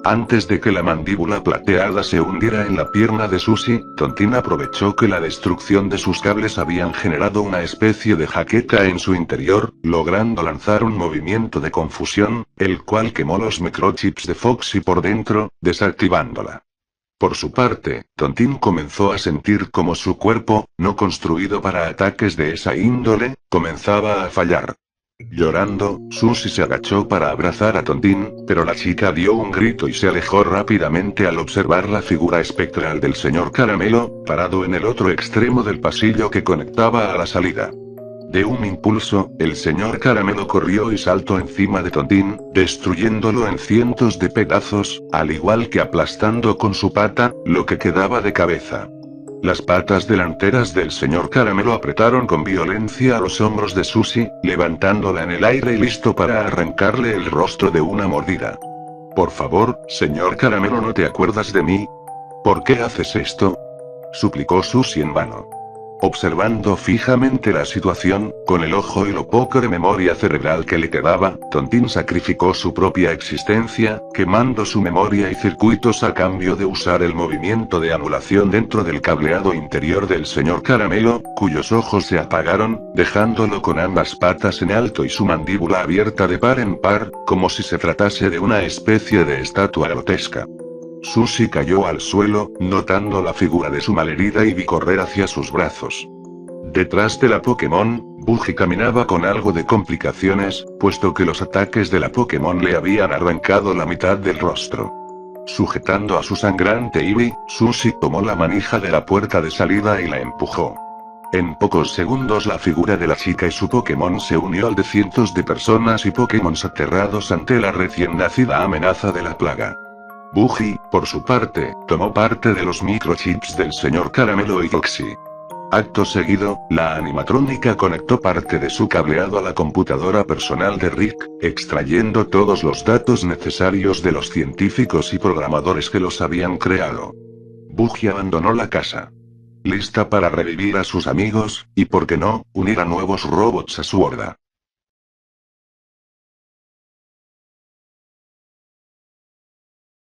Antes de que la mandíbula plateada se hundiera en la pierna de Susie, Tontín aprovechó que la destrucción de sus cables habían generado una especie de jaqueca en su interior, logrando lanzar un movimiento de confusión, el cual quemó los microchips de Foxy por dentro, desactivándola. Por su parte, Tontín comenzó a sentir como su cuerpo, no construido para ataques de esa índole, comenzaba a fallar. Llorando, Susie se agachó para abrazar a Tontín, pero la chica dio un grito y se alejó rápidamente al observar la figura espectral del señor Caramelo, parado en el otro extremo del pasillo que conectaba a la salida. De un impulso, el señor Caramelo corrió y saltó encima de Tontín, destruyéndolo en cientos de pedazos, al igual que aplastando con su pata, lo que quedaba de cabeza. Las patas delanteras del señor Caramelo apretaron con violencia a los hombros de Susie, levantándola en el aire y listo para arrancarle el rostro de una mordida. «Por favor, señor Caramelo, ¿no te acuerdas de mí? ¿Por qué haces esto?», suplicó Susie en vano. Observando fijamente la situación, con el ojo y lo poco de memoria cerebral que le quedaba, Tontín sacrificó su propia existencia, quemando su memoria y circuitos a cambio de usar el movimiento de anulación dentro del cableado interior del señor Caramelo, cuyos ojos se apagaron, dejándolo con ambas patas en alto y su mandíbula abierta de par en par, como si se tratase de una especie de estatua grotesca. Susie cayó al suelo, notando la figura de su malherida y vi correr hacia sus brazos. Detrás de la Pokémon, Buggy caminaba con algo de complicaciones, puesto que los ataques de la Pokémon le habían arrancado la mitad del rostro. Sujetando a su sangrante Eevee, Susie tomó la manija de la puerta de salida y la empujó. En pocos segundos la figura de la chica y su Pokémon se unió al de cientos de personas y Pokémon aterrados ante la recién nacida amenaza de la plaga. Buggy, por su parte, tomó parte de los microchips del señor Caramelo y Foxy. Acto seguido, la animatrónica conectó parte de su cableado a la computadora personal de Rick, extrayendo todos los datos necesarios de los científicos y programadores que los habían creado. Buggy abandonó la casa. Lista para revivir a sus amigos, y por qué no, unir a nuevos robots a su horda.